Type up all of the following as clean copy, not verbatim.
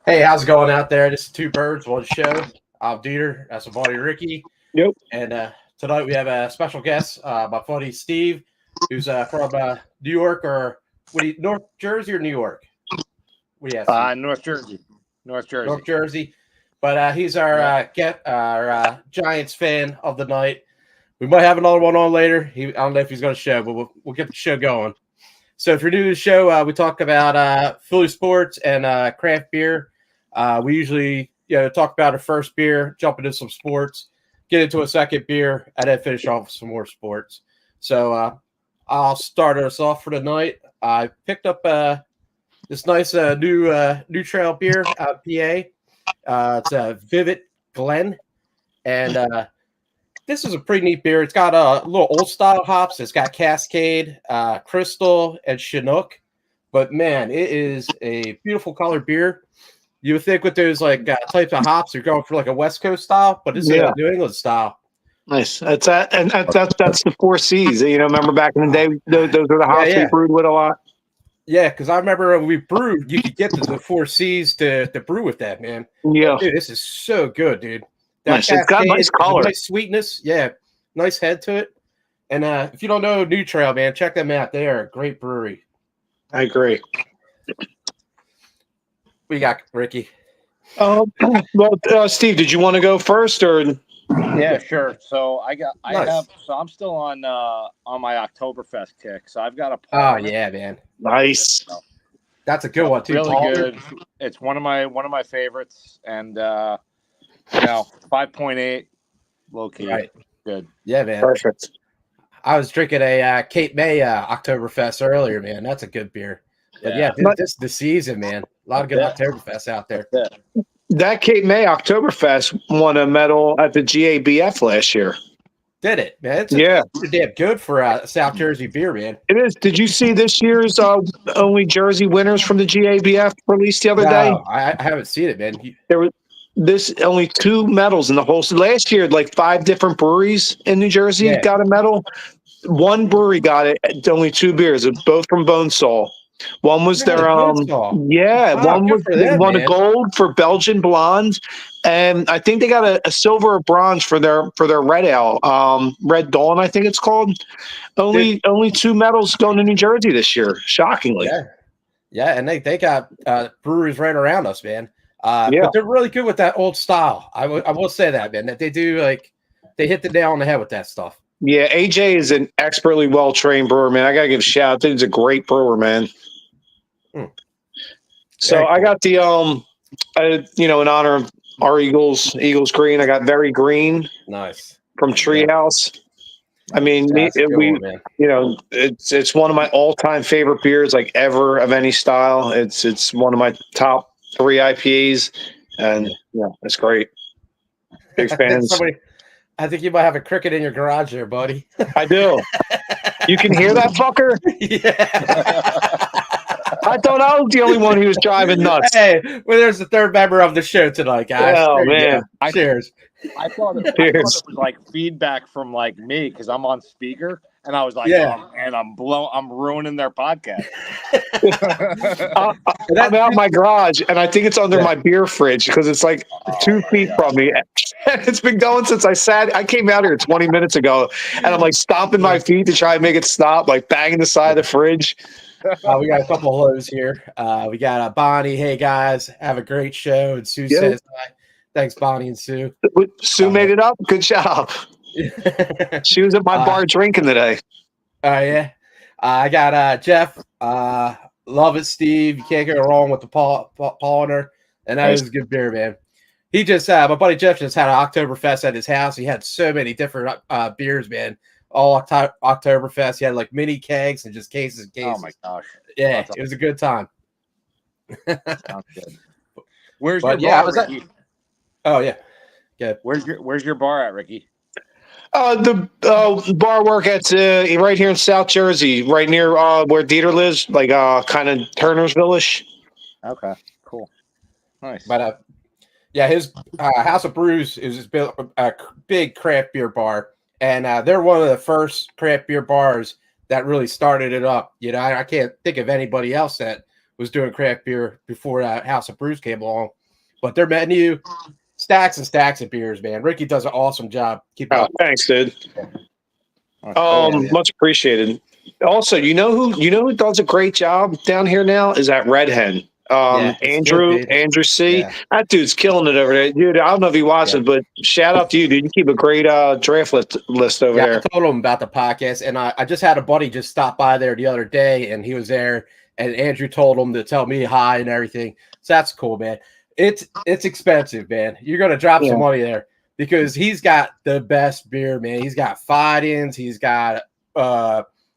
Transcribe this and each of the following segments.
Hey, how's it going out there? This is Two Birds, One Show. I'm DeeTer, that's my buddy Ricky. Yep. And tonight we have a special guest, my buddy Steve, who's from New York, or North Jersey or New York? What do you have, North Jersey. North Jersey. But he's our Giants fan of the night. We might have another one on later. I don't know if he's going to show, but we'll get the show going. So if you're new to the show, we talk about Philly sports and craft beer. We usually talk about our first beer, jump into some sports, get into a second beer, and then finish off with some more sports. So I'll start us off for the night. I picked up this nice new trail beer out of PA. It's a Vivid Glen, and this is a pretty neat beer. It's got a little old style hops. It's got Cascade, Crystal, and Chinook. But man, it is a beautiful colored beer. You would think with those types of hops, you're going for like a West Coast style, but it's a New England style. Nice. That's the 4 C's. Remember back in the day, those are the hops we brewed with a lot. Yeah, because I remember when we brewed, you could get the 4 C's to brew with that, man. Yeah, dude, this is so good, dude. Nice. It's got nice color, nice sweetness. Yeah, nice head to it. And if you don't know New Trail, man, check them out. They are a great brewery. I agree. What you got, Ricky? Well, Steve, did you want to go first, or? Yeah, sure. So I'm still on my Oktoberfest kick. So I've got a. Oh yeah, man. Nice. That's a good one too. Really good. It's one of my favorites, and 5.8, low key. Right. Good. Yeah, man. Perfect. I was drinking a Cape May Oktoberfest earlier, man. That's a good beer. But this is the season, man. A lot of good Oktoberfest out there. Yeah. That Cape May Oktoberfest won a medal at the GABF last year. Did it, man? It's damn good for South Jersey beer, man. It is. Did you see this year's only Jersey winners from the GABF released the other day? I haven't seen it, man. There was only 2 medals in the whole. Last year, 5 different breweries in New Jersey got a medal. One brewery got it. Only 2 beers, both from Bone Soul. One was their one won a gold for Belgian Blonde, and I think they got a silver or bronze for their red ale, Red Dawn, I think it's called. Only 2 medals going to New Jersey this year, shockingly. Yeah, and they got breweries right around us, man. But they're really good with that old style. I will say that, man. That they do they hit the nail on the head with that stuff. Yeah, AJ is an expertly well trained brewer, man. I gotta give a shout out. I think he's a great brewer, man. So I got the in honor of our Eagles Green, I got Very Green. Nice. From Treehouse. I mean, it's one of my all-time favorite beers ever of any style. It's one of my top 3 IPAs, and it's great. Big fans. I think you might have a cricket in your garage there, buddy. I do. You can hear that fucker? Yeah. I thought I was the only one who was driving nuts. Hey, well, there's the 3rd member of the show tonight, guys. Oh, man. Cheers. I thought it was feedback from me because I'm on speaker, and I was and I'm ruining their podcast. I'm out in my garage, and I think it's under my beer fridge because it's 2 feet from me. And it's been going since I came out here 20 minutes ago, and I'm stomping my feet to try and make it stop, banging the side of the fridge. We got a couple of hellos here. We got Bonnie. Hey, guys, have a great show. And Sue says hi. Thanks, Bonnie and Sue. Sue made it up. Good job. She was at my bar drinking today. Oh, yeah. I got Jeff. Love it, Steve. You can't go wrong with the Polliner. And that is a good beer, man. He just, my buddy Jeff just had an Oktoberfest at his house. He had so many different beers, man. All Oktoberfest. He had mini kegs and just cases and cases. Oh my gosh. Yeah, it was a good time. Sounds good. Where's your bar, Ricky? Oh yeah. Good. Where's your bar at, Ricky? The bar work at right here in South Jersey, right near where DeeTer lives, kind of Turnersville-ish. Okay, cool. Nice. But his House of Brews is a big craft beer bar. And they're one of the first craft beer bars that really started it up. I can't think of anybody else that was doing craft beer before House of Brews came along. But their menu, stacks and stacks of beers, man. Ricky does an awesome job. Keep it up. Thanks, dude. Much appreciated. Also, you know who does a great job down here now is that Red Hen. Andrew C. Yeah. That dude's killing it over there, dude. I don't know if you watch it, but shout out to you, dude. You keep a great draft list over there. I told him about the podcast, and I just had a buddy just stop by there the other day, and he was there, and Andrew told him to tell me hi and everything. So that's cool, man. It's expensive, man. You're gonna drop some money there because he's got the best beer, man. He's got Fidens. He's got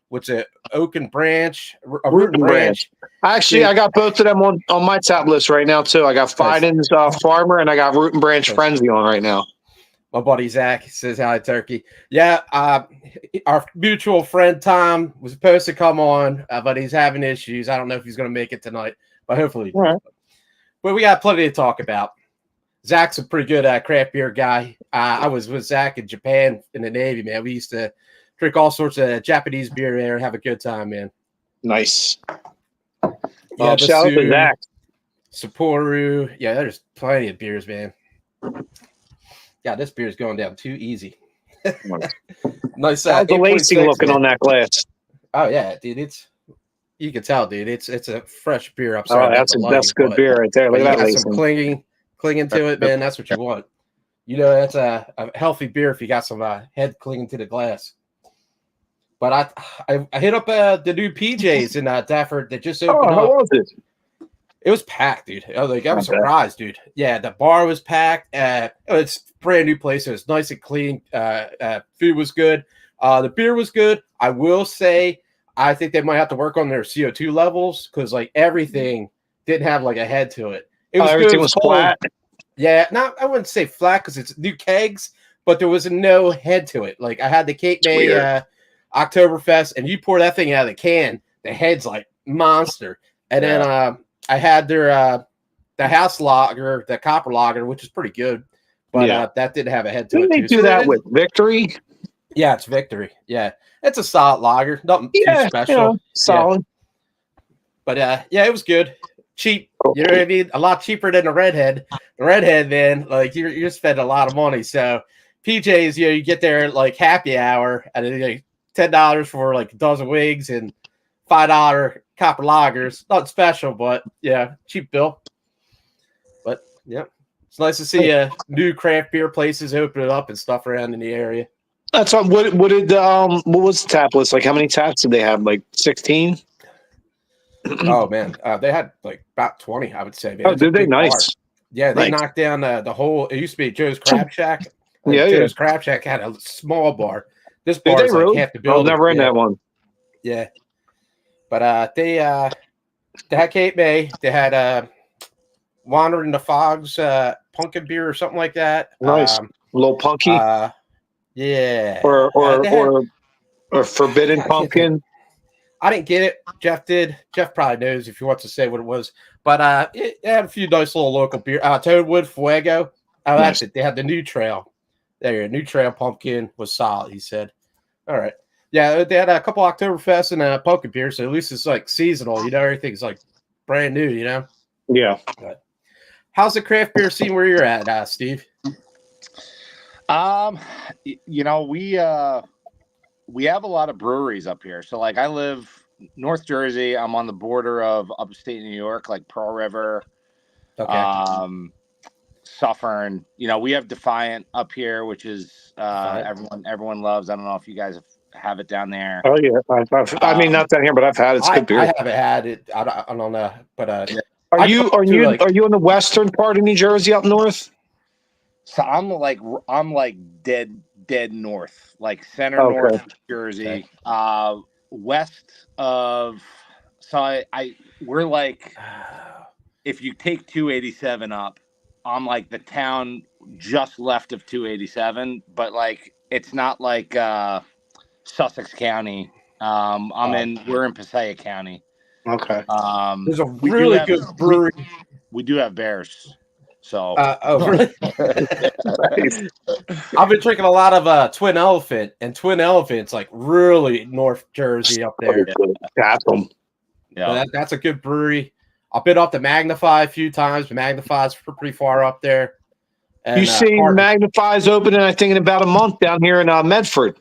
what's it? Oak and Branch, Root and Branch. Actually, I got both of them on my top list right now too. I got Fidens Farmer and I got Root and Branch Frenzy on right now. My buddy Zach says hi, Turkey. Yeah, our mutual friend Tom was supposed to come on, but he's having issues. I don't know if he's going to make it tonight, but hopefully. Right. But we got plenty to talk about. Zach's a pretty good craft beer guy. I was with Zach in Japan in the Navy, man. We used to drink all sorts of Japanese beer there and have a good time, man. Nice. Yeah, shout out to Zach. Sapporo. Yeah, there's plenty of beers, man. Yeah, this beer is going down too easy. Nice. How's the lacing looking on that glass? Oh yeah, dude. You can tell, dude. It's a fresh beer. I'm sorry. That's good beer right there. Look at that lacing. Some clinging to it, man. That's what you want. You know, that's a healthy beer if you got some head clinging to the glass. But I hit up the new PJs in Dafford that just opened up. How was it? It was packed, dude. I was surprised, dude. Yeah, the bar was packed. It's a brand new place. It was nice and clean. Food was good. The beer was good. I will say, I think they might have to work on their CO2 levels because like everything didn't have like a head to it. It was everything was flat. Yeah, I wouldn't say flat because it's new kegs, but there was no head to it. Like I had the Cape May Oktoberfest, and you pour that thing out of the can, the head's like monster. And then I had their the house lager, the copper lager, which is pretty good, but that didn't have a head to it. They do that with Victory. Yeah, it's Victory. Yeah, it's a solid lager, nothing too special. Solid. But it was good, cheap. You know what I mean? A lot cheaper than the Redhead. The Redhead, man, like you're spending a lot of money. So PJs, you get there like happy hour, and then like $10 for like a dozen wigs and $5 copper lagers. Not special, but cheap bill. But it's nice to see new craft beer places opening up and stuff around in the area. That's what was the tap list like? How many taps did they have? Like 16? Oh man, they had like about 20, I would say. Man. Oh, did they? Nice. Bar. Yeah, they knocked down the whole. It used to be Joe's Crab Shack. Joe's Crab Shack had a small bar. This bar is like half the building. I was never in that one. Yeah, but they had Cape May. They had Wandering the Fogs pumpkin beer or something like that. Nice, a little punky. Yeah, or Forbidden Pumpkin. I didn't get it. Jeff did. Jeff probably knows if he wants to say what it was. But it had a few nice little local beer. Toadwood Fuego. Oh, that's it. They had the New Trail. There, New Trail pumpkin was solid, he said. All right. Yeah, they had a couple Oktoberfest and pumpkin beer, so at least it's like seasonal. You know, everything's like brand new, you know? Yeah. But how's the craft beer scene where you're at, Steve? You know, we have a lot of breweries up here. So like I live North Jersey. I'm on the border of upstate New York, like Pearl River. Okay. Suffern. You know, we have Defiant up here, which is everyone loves. I don't know if you guys have it down there. Oh yeah, I mean not down here, but I've had it. It's good beer. I haven't had it. I don't know, but are you in the western part of New Jersey up north? So I'm like dead north, like center north Jersey, west of. So we're like, if you take 287 up, I'm like the town just left of 287, but like it's not like Sussex County. We're in Passaic County. Okay. There's a really good brewery. We do have bears. So really? I've been drinking a lot of Twin Elephant, and Twin Elephant's like really North Jersey up there. That's them. Yeah, that's a good brewery. I've been up to Magnify a few times. Magnify's pretty far up there. And, you see, Magnify's opening, I think, in about a month down here in Medford.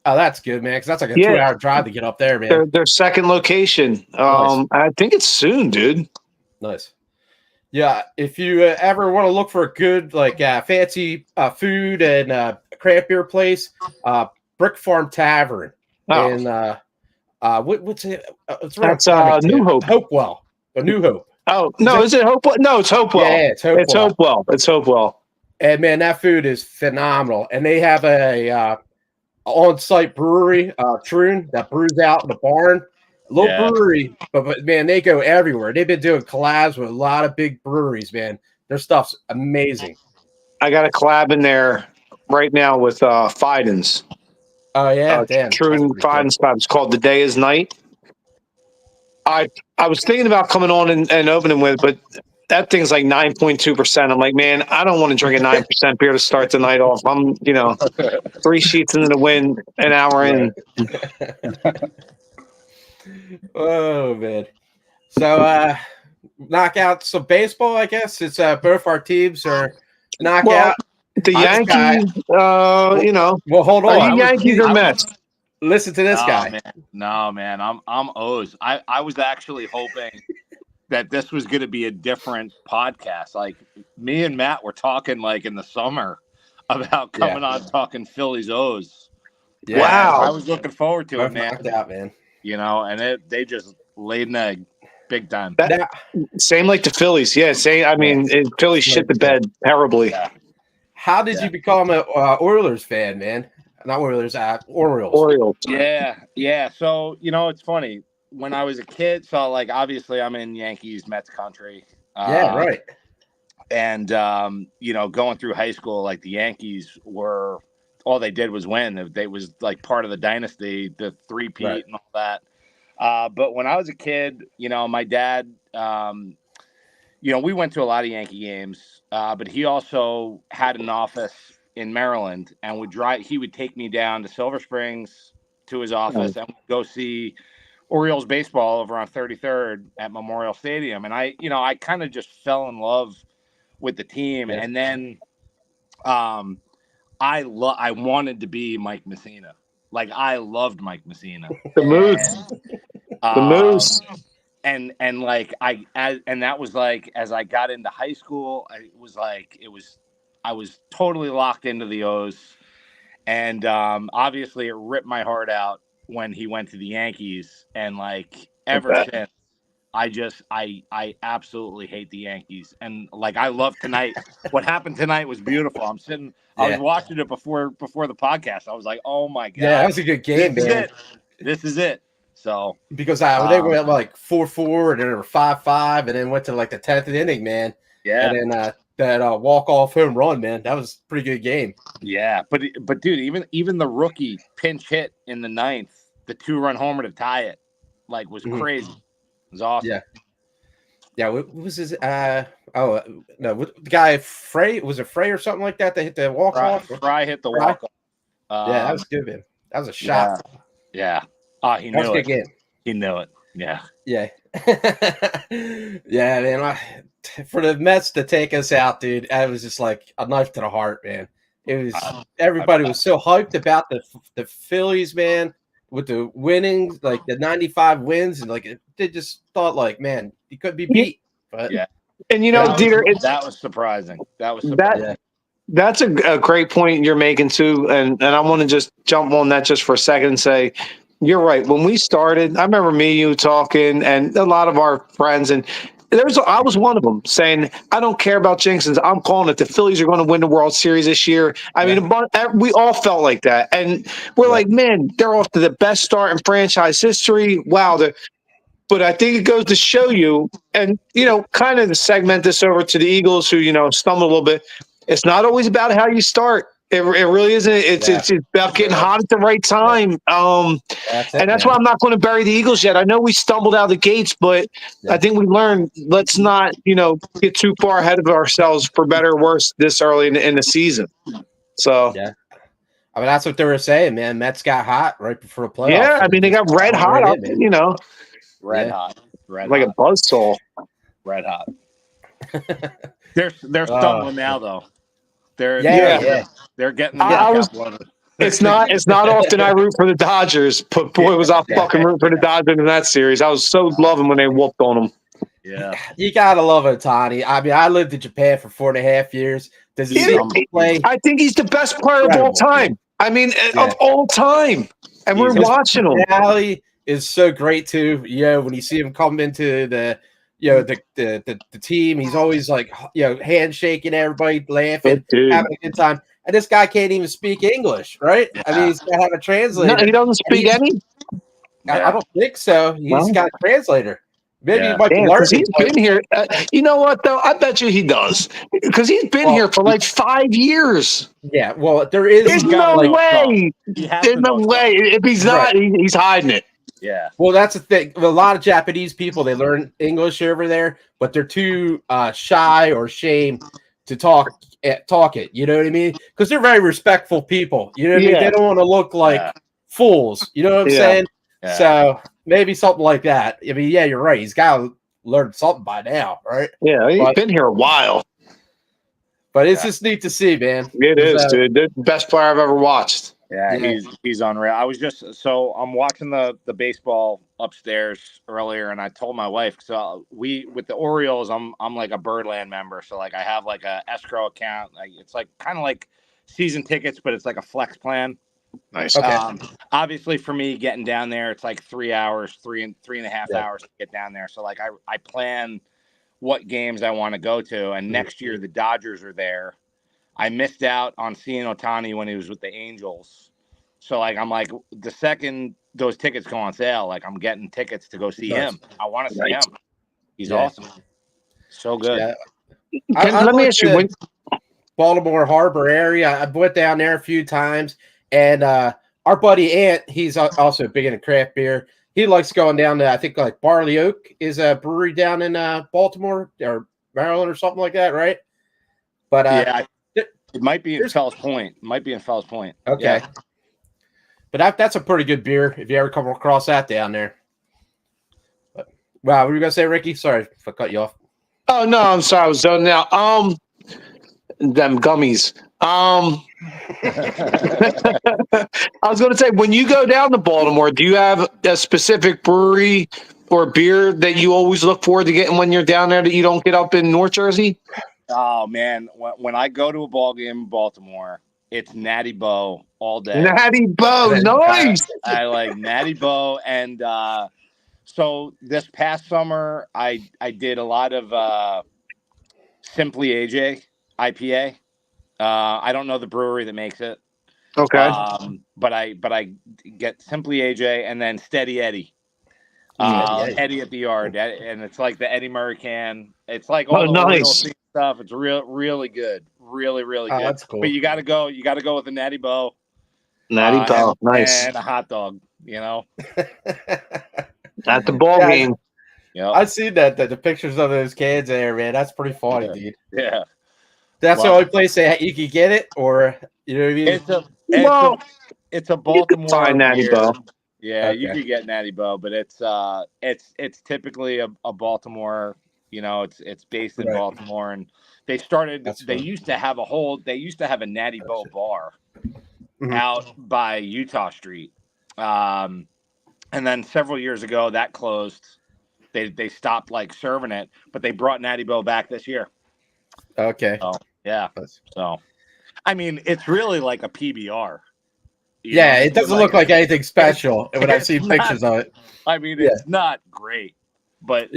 Oh, that's good, man, because that's like a 2-hour drive to get up there, man. Their second location. Nice. I think it's soon, dude. Nice. Yeah, if you ever want to look for a good, like, fancy food and craft beer place, Brick Farm Tavern. Oh. And what's it? It's That's New Hope. Hopewell. New Hope. Oh, no, is it Hopewell? No, it's Hopewell. Yeah, it's Hopewell. It's Hopewell. And, man, that food is phenomenal. And they have a on-site brewery, Troon, that brews out in the barn. Little brewery, but man, they go everywhere. They've been doing collabs with a lot of big breweries, man. Their stuff's amazing. I got a collab in there right now with Fiden's. Oh yeah, damn. Troon Fiden's collab. It's called The Day Is Night. I was thinking about coming on and opening with, but that thing's like 9.2%. I'm like, man, I don't want to drink a 9% beer to start the night off. I'm, 3 sheets into the wind, an hour in. Oh man. So knock out some baseball, I guess. It's both our teams are knockout. The Yankees, Well, hold on. Are you Yankees or Mets? Listen to this guy. Man. No, man. I'm O's. I was actually hoping that this was going to be a different podcast. Like me and Matt were talking like in the summer about coming on talking Phillies O's. Yeah. Wow. I was looking forward to it, man. Knocked out, man. And they just laid an egg big time. Same like the Phillies. Yeah, Phillies shit the bed terribly. Yeah. How did you become an Oilers fan, man? Not Oilers, Orioles. Yeah. So, it's funny. When I was a kid, so like obviously I'm in Yankees, Mets country. Right. And going through high school, like the Yankees were all they did was win. They was like part of the dynasty, the three-peat and all that. But when I was a kid, my dad, we went to a lot of Yankee games, but he also had an office in Maryland and he would take me down to Silver Springs to his office and go see Orioles baseball over on 33rd at Memorial Stadium. And I kind of just fell in love with the team. Yeah. And then I wanted to be Mike Messina. Like I loved Mike Messina. The Moose. And that was like as I got into high school, I was totally locked into the O's. And obviously it ripped my heart out when he went to the Yankees. And like ever since, I absolutely hate the Yankees. And like I love tonight. What happened tonight was beautiful. I was watching it before the podcast. I was like, oh my God. Yeah, that was a good game, man. This is it. So because they went like 4-4 and then they were 5-5 and then went to like the 10th inning, man. Yeah. And then that walk-off home run, man, that was a pretty good game. Yeah, but dude, even the rookie pinch hit in the 9th, the 2-run homer to tie it, like was crazy. It was awesome. Yeah. What was his? The guy Frey, was it Frey or something like that? They hit the walk off. Fry hit the walk off. Yeah, that was good, man. That was a shot. Yeah. He knew it. Game. He knew it. Yeah. Yeah. Yeah, man. For the Mets to take us out, dude, it was just like a knife to the heart, man. It was everybody was so hyped about the Phillies, man, with the winnings, like the 95 wins, and like they just thought, like, man, he could be beat. But and DeeTer, that was surprising. That's a great point you're making too, and I want to just jump on that just for a second and say, you're right. When we started, I remember you talking, and a lot of our friends, and I was one of them saying, I don't care about jinxes. I'm calling it. The Phillies are going to win the World Series this year. I mean, we all felt like that. And we're like, man, they're off to the best start in franchise history. Wow. But I think it goes to show you, and, kind of to segment this over to the Eagles who, stumbled a little bit. It's not always about how you start. It really isn't. It's about getting hot at the right time. That's why I'm not going to bury the Eagles yet. I know we stumbled out of the gates, but I think we learned, let's not, get too far ahead of ourselves for better or worse this early in the season. So, I mean, that's what they were saying, man. Mets got hot right before the playoffs. Yeah, I mean, they got red hot, Red hot. like a buzzsaw. Red hot. They're stumbling now though. They're getting It's not often I root for the Dodgers, but boy was I fucking rooting for the Dodgers in that series. I was so loving when they whooped on them. Yeah, you gotta love Ohtani. I mean, I lived in Japan for 4.5 years. Does he play? I think he's the best player of all time. I mean, of all time. And we're watching him. Personality is so great too. You know, when you see him come into the team, he's always like, handshaking everybody, laughing, having a good time. And this guy can't even speak English, right? Yeah. I mean, he's got to have a translator. No, he doesn't speak any? I don't think so. He's got a translator. Maybe he might be learning. He's been here. You know what, though? I bet you he does. Because he's been here for like 5 years. Yeah, well, there's no way. There's no way. If he's not, he's hiding it. Yeah. Well, that's the thing. A lot of Japanese people, they learn English over there, but they're too shy or ashamed to talk it. You know what I mean? Because they're very respectful people. You know what I mean? They don't want to look like fools. You know what I'm saying? Yeah. So maybe something like that. I mean, you're right. He's got to learn something by now, right? Yeah, he's been here a while. But it's just neat to see, man. It is, dude. The best player I've ever watched. Yeah, he's unreal. I was I'm watching the baseball upstairs earlier, and I told my wife, so with the Orioles, I'm like a Birdland member, so like I have like a escrow account. Like it's like kind of like season tickets, but it's like a flex plan. Nice. Okay. Obviously, for me getting down there, it's like 3 hours, three and a half hours to get down there. So like I plan what games I want to go to, and next year the Dodgers are there. I missed out on seeing Ohtani when he was with the Angels. So, like, I'm like, the second those tickets go on sale, like, I'm getting tickets to go see him. I want to see him. He's awesome. So good. Yeah. Let me ask you, Baltimore Harbor area, I went down there a few times, and our buddy Ant, he's also big into craft beer. He likes going down to, I think, like Barley Oak is a brewery down in Baltimore or Maryland or something like that, right? But it might be in Fells Point. Okay. Yeah. But that's a pretty good beer if you ever come across that down there. But, wow, what were you going to say, Ricky? Sorry if I cut you off. Oh, no, I'm sorry. I was done now. Them gummies. I was going to say, when you go down to Baltimore, do you have a specific brewery or beer that you always look forward to getting when you're down there that you don't get up in North Jersey? Oh, man. When I go to a ball game in Baltimore, it's Natty Bo all day. Natty Bo, nice. I like Natty Bo. And so this past summer, I did a lot of Simply AJ IPA. I don't know the brewery that makes it. Okay. But I get Simply AJ and then Steady Eddie. Eddie at the Yard. And it's like the Eddie Murray can. It's like all the nice stuff. It's really good. Really good. That's cool. But you gotta go with a Natty Bo. Natty Bo, nice. And a hot dog, you know. At the ball game. Yeah. I've seen the pictures of those cans there, man. That's pretty funny, dude. Yeah. That's the only place that you can get it, or you know what I mean? It's a Baltimore Natty Bo. Yeah, you can get Natty Bo, but it's typically a Baltimore. You know, it's based in Baltimore, and they used to have a Natty Bo bar out by Utah Street, and then several years ago that closed. They stopped like serving it, but they brought Natty Bo back this year. Okay. So, yeah. So, I mean, it's really like a PBR. Yeah, it doesn't look like anything special when I've seen pictures of it. I mean, it's not great, but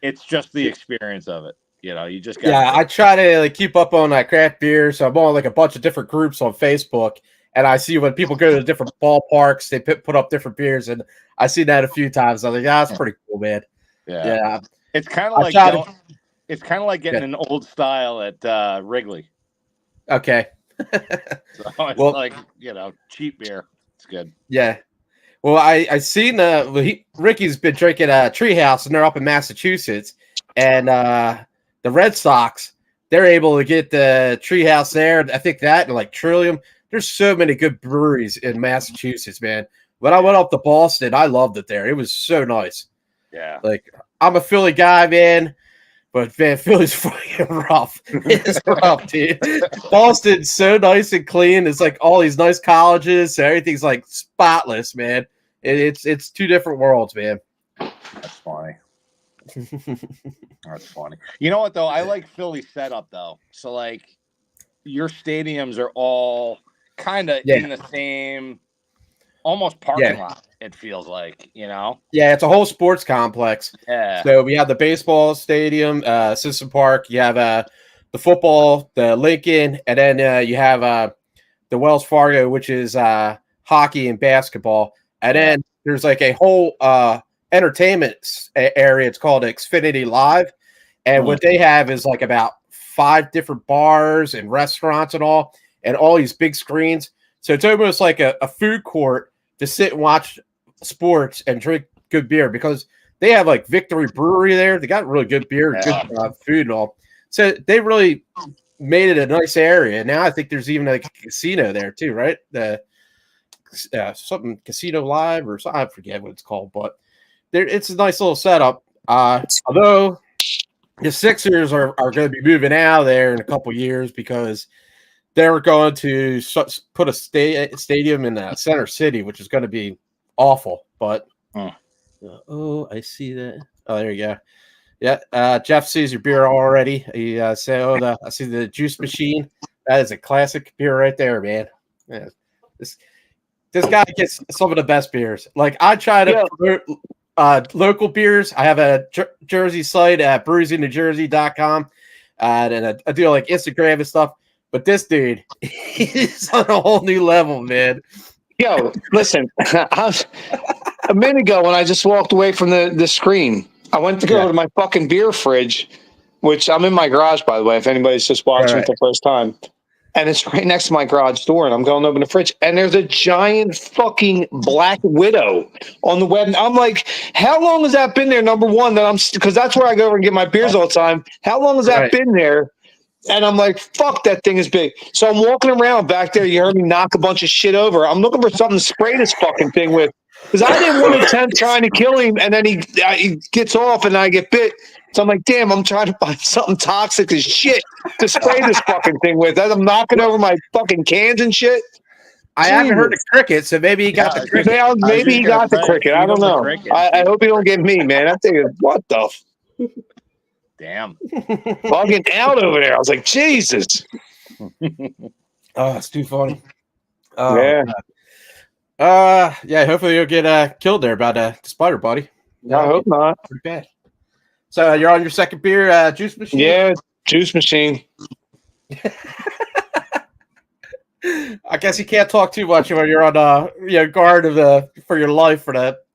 it's just the experience of it. You know, you just got I try to keep up on craft beer, so I'm on like a bunch of different groups on Facebook, and I see when people go to different ballparks, they put up different beers, and I see that a few times. I'm like, that's pretty cool, man. Yeah. It's kind of like it's kind of like getting an old style at Wrigley. Okay. So it's like, cheap beer. It's good. Yeah. Well, I seen Ricky's been drinking Treehouse, and they're up in Massachusetts, and the Red Sox, they're able to get the Treehouse there. I think that and like Trillium. There's so many good breweries in Massachusetts, man. When I went up to Boston, I loved it there. It was so nice. Yeah. Like, I'm a Philly guy, man. But man, Philly's fucking rough. It's rough, dude. Boston's so nice and clean. It's like all these nice colleges, so everything's like spotless, man. It's two different worlds, man. That's funny. That's funny. You know what though? I like Philly's setup though. So like your stadiums are all kind of in the same almost parking lot, it feels like, you know? Yeah, it's a whole sports complex. Yeah. So we have the baseball stadium, Citizen Park. You have the football, the Lincoln, and then you have the Wells Fargo, which is hockey and basketball. And then there's like a whole entertainment area. It's called Xfinity Live. And what they have is like about 5 different bars and restaurants and all these big screens. So it's almost like a food court to sit and watch sports and drink good beer, because they have like Victory Brewery there. They got really good beer, good food and all. So they really made it a nice area. Now I think there's even like a casino there too, right? The something Casino Live or something, I forget what it's called, but it's a nice little setup. Although the Sixers are going to be moving out of there in a couple years because they're going to put a stadium in Center City, which is going to be awful. But I see that. Oh, there you go. Yeah, Jeff sees your beer already. He said, I see the juice machine. That is a classic beer right there, man. Yeah. This guy gets some of the best beers. Like, I try to promote local beers. I have a Jersey site at brewerysinnewjersey.com, and I do like Instagram and stuff. But this dude is on a whole new level, man. Yo, listen, a minute ago when I just walked away from the screen, I went to go to my fucking beer fridge, which I'm in my garage, by the way, if anybody's just watching it the first time. And it's right next to my garage door, and I'm going to open the fridge, and there's a giant fucking Black Widow on the web. And I'm like, how long has that been there? Number one, because that's where I go over and get my beers all the time. How long has that been there? And I'm like, fuck, that thing is big. So I'm walking around back there. You heard me knock a bunch of shit over. I'm looking for something to spray this fucking thing with, because I didn't want to attempt trying to kill him, and then he gets off, and I get bit. So I'm like, damn, I'm trying to find something toxic as shit to spray this fucking thing with. As I'm knocking over my fucking cans and shit. I haven't heard the cricket, so maybe he got the cricket. Maybe he got the cricket. I don't know. I hope he don't get me, man. I think, what the damn. Bugging out over there. I was like, Jesus. Oh, it's too funny. Yeah, hopefully you'll get killed there by the spider, buddy. I hope not. Pretty bad. So you're on your second beer, juice machine? Yeah, juice machine. I guess you can't talk too much when you're on guard for your life for that.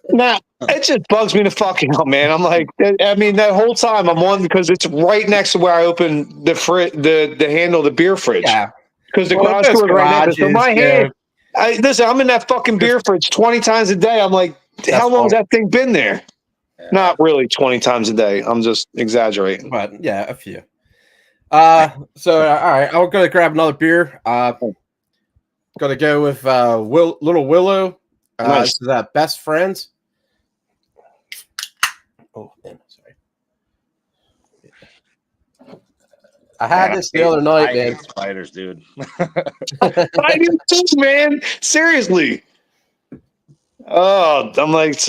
Nah, it just bugs me to fucking up, man. I'm like, I mean, that whole time I'm on, because it's right next to where I open the handle of the beer fridge. Yeah. Because the garage door is right next to my hand. Listen, I'm in that fucking beer fridge 20 times a day. I'm like, how long has that thing been there? Yeah. Not really 20 times a day. I'm just exaggerating. But yeah, a few. So all right, I'm gonna grab another beer. Gonna go with Little Willow. Nice. This is Best Friends. Oh man, sorry. I had this the other night, man. Spiders, dude. I do too, man. Seriously. Oh, I'm like,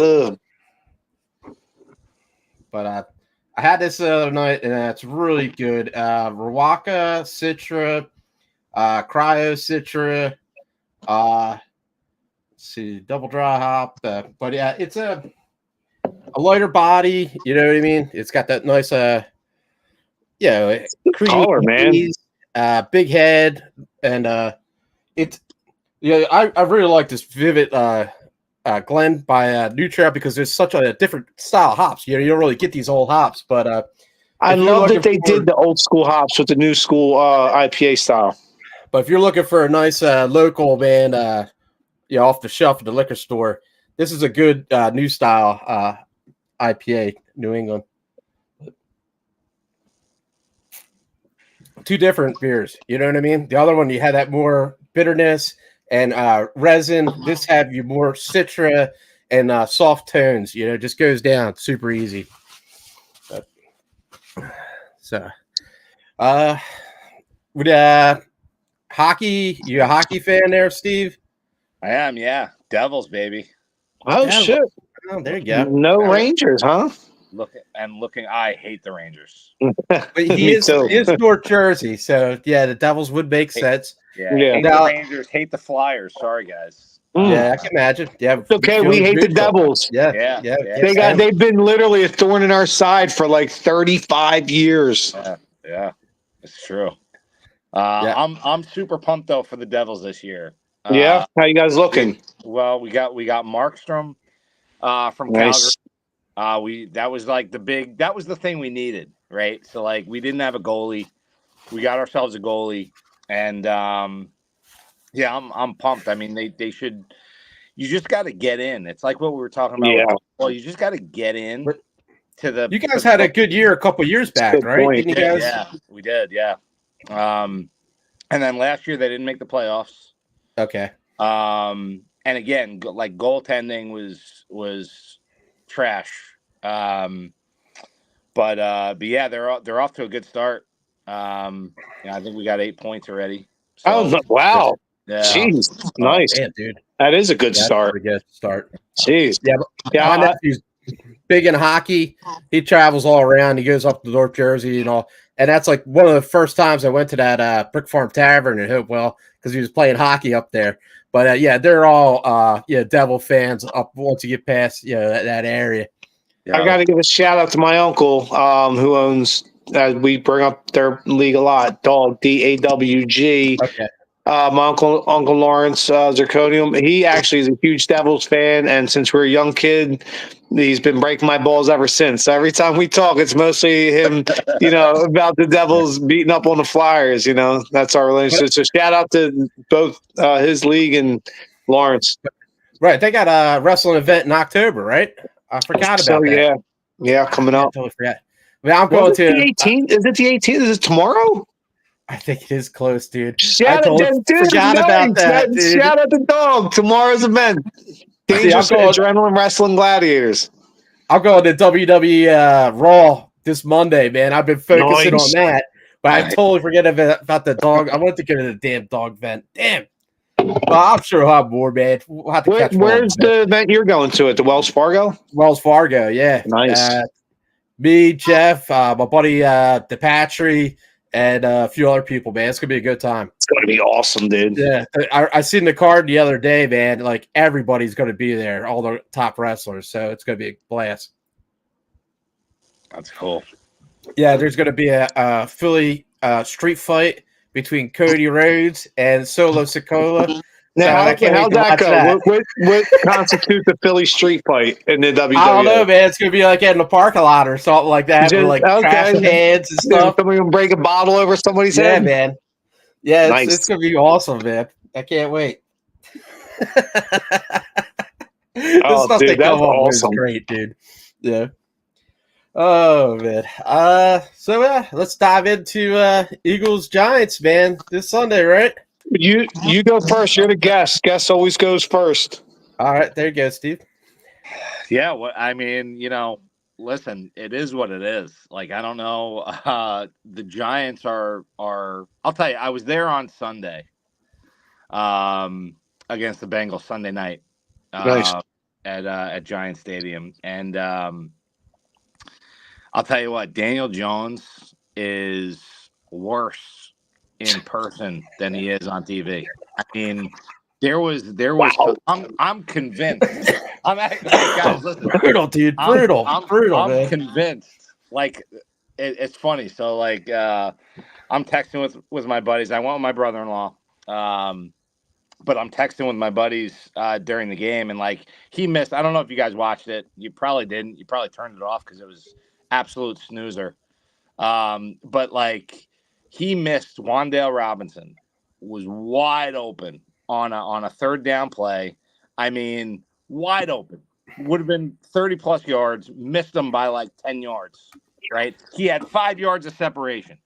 but I had this the other night, and it's really good. Rawaka, Citra, Cryo Citra. Let's see, double dry hop. But yeah, it's a lighter body. You know what I mean? It's got that nice, creamy color, man. Big head, and it's I really like this Vivid Glen by New Trail, because there's such a different style of hops. You don't really get these old hops, but I love that they did the old school hops with the new school IPA style. But if you're looking for a nice local band, off the shelf at the liquor store, this is a good new style IPA, New England. Two different beers, you know what I mean? The other one, you had that more bitterness and resin. This have you more citra and soft tones. Just goes down super easy. But So, would hockey? You a hockey fan there, Steve? I am, yeah. Devils, baby. Oh, Devils. shit. Oh, there you go. No Rangers, huh? Looking. I hate the Rangers. But he Me is too. North Jersey, so yeah, the Devils would make sense. Yeah. Yeah. Hate Now- the Rangers. Hate the Flyers. Sorry, guys. Yeah, I can imagine. Yeah, It's okay. We hate the Devils. Yeah. They've been literally a thorn in our side for like 35 years. Yeah, it's true. I'm super pumped though for the Devils this year. Yeah, how you guys looking? Well, we got Markstrom from Nice. Calgary. That was the thing we needed, right? So like we didn't have a goalie. We got ourselves a goalie, and yeah, I'm pumped. I mean, they should. You just got to get in. It's like what we were talking about. Yeah. Well, you just got to get in to the. You guys had a good year a couple years back, Good right? point. Didn't you guys? Yeah, we did. Yeah. And then last year they didn't make the playoffs. Okay. And again, like goaltending was trash. But yeah, they're off to a good start. Yeah, I think we got 8 points already. So, wow. Yeah. Jeez. Nice. Man, dude. That is a good Yeah, start. pretty good start. Jeez. Yeah, my nephew's big in hockey. He travels all around. He goes up to North Jersey and all. And that's like one of the first times I went to that Brick Farm Tavern in Hopewell because he was playing hockey up there. But yeah, they're all Devil fans up once you get past that area. Yeah. I got to give a shout out to my uncle who owns. We bring up their league a lot. Dog DAWG. Okay. My uncle Lawrence Zirconium. He actually is a huge Devils fan, and since we're a young kid, he's been breaking my balls ever since. So every time we talk, it's mostly him, about the Devils beating up on the Flyers. That's our relationship. So shout out to both his league and Lawrence. Right, they got a wrestling event in October, right? I forgot about that. Yeah, coming up. I totally forgot. I mean, I'm going to the 18th. Is it the 18th? Is it tomorrow? I think it is close, dude. Shout out about that, dude. Shout out the dog. Tomorrow's event. Dangerous Adrenaline Wrestling Gladiators. I'll go to WWE Raw this Monday, man. I've been focusing on that, but I totally forget about the dog. I wanted to go to the damn dog event. Damn. Well, I'm sure I'll have more, man. We'll have to catch where's the event you're going to? At the Wells Fargo? Wells Fargo, yeah. Nice. Me, Jeff, my buddy DePatry, and a few other people, man. It's gonna be a good time. It's gonna be awesome, dude. Yeah, I seen the card the other day, man. Like everybody's gonna be there, all the top wrestlers. So it's gonna be a blast. That's cool. Yeah, there's gonna be a Philly street fight between Cody Rhodes and Solo Sikoa. Now, how'd that go? What constitutes a Philly street fight in the WWE? I don't know, man. It's gonna be like in the parking lot or something like that, with like trash cans and stuff. Somebody gonna break a bottle over somebody's head. Yeah, man. Yeah, Nice. It's gonna be awesome, man. I can't wait. Oh, dude, that's awesome. Great, dude. Yeah. Oh man. So let's dive into Eagles Giants, man. This Sunday, right? You go first. You're the guest. Guest always goes first. All right, there you go, Steve. Yeah, I mean, listen, it is what it is. Like, I don't know. The Giants are. I'll tell you, I was there on Sunday, against the Bengals Sunday night, Nice. at Giant Stadium, and I'll tell you what, Daniel Jones is worse in person than he is on TV. I mean, there was. Wow. I'm convinced. I'm actually, guys, listen. Brutal, dude. Brutal. I'm man. convinced. Like, it's funny. So, like, I'm texting with my buddies. I went with my brother-in-law, but I'm texting with my buddies during the game, and like he missed. I don't know if you guys watched it. You probably didn't. You probably turned it off because it was absolute snoozer. But like, he missed. Wan'Dale Robinson was wide open on a third down play. I mean, wide open. Would have been 30+ yards. Missed him by like 10 yards. Right? He had 5 yards of separation.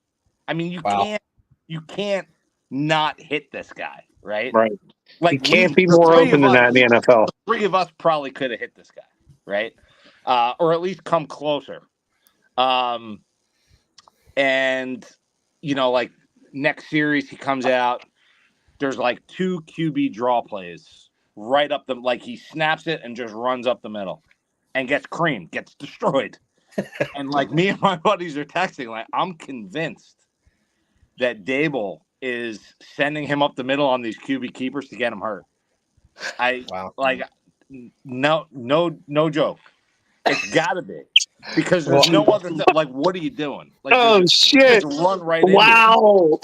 I mean, you can't not hit this guy. Right? Right. Like, you can't be more open than that in the NFL. 3 of us probably could have hit this guy. Right? Or at least come closer. And, like next series he comes out, there's like 2 QB draw plays right up like he snaps it and just runs up the middle and gets creamed, gets destroyed. And like me and my buddies are texting, like, I'm convinced that Dable is sending him up the middle on these QB keepers to get him hurt. No joke. It's gotta be. Because there's no other like, what are you doing? Like, shit. Just run right wow.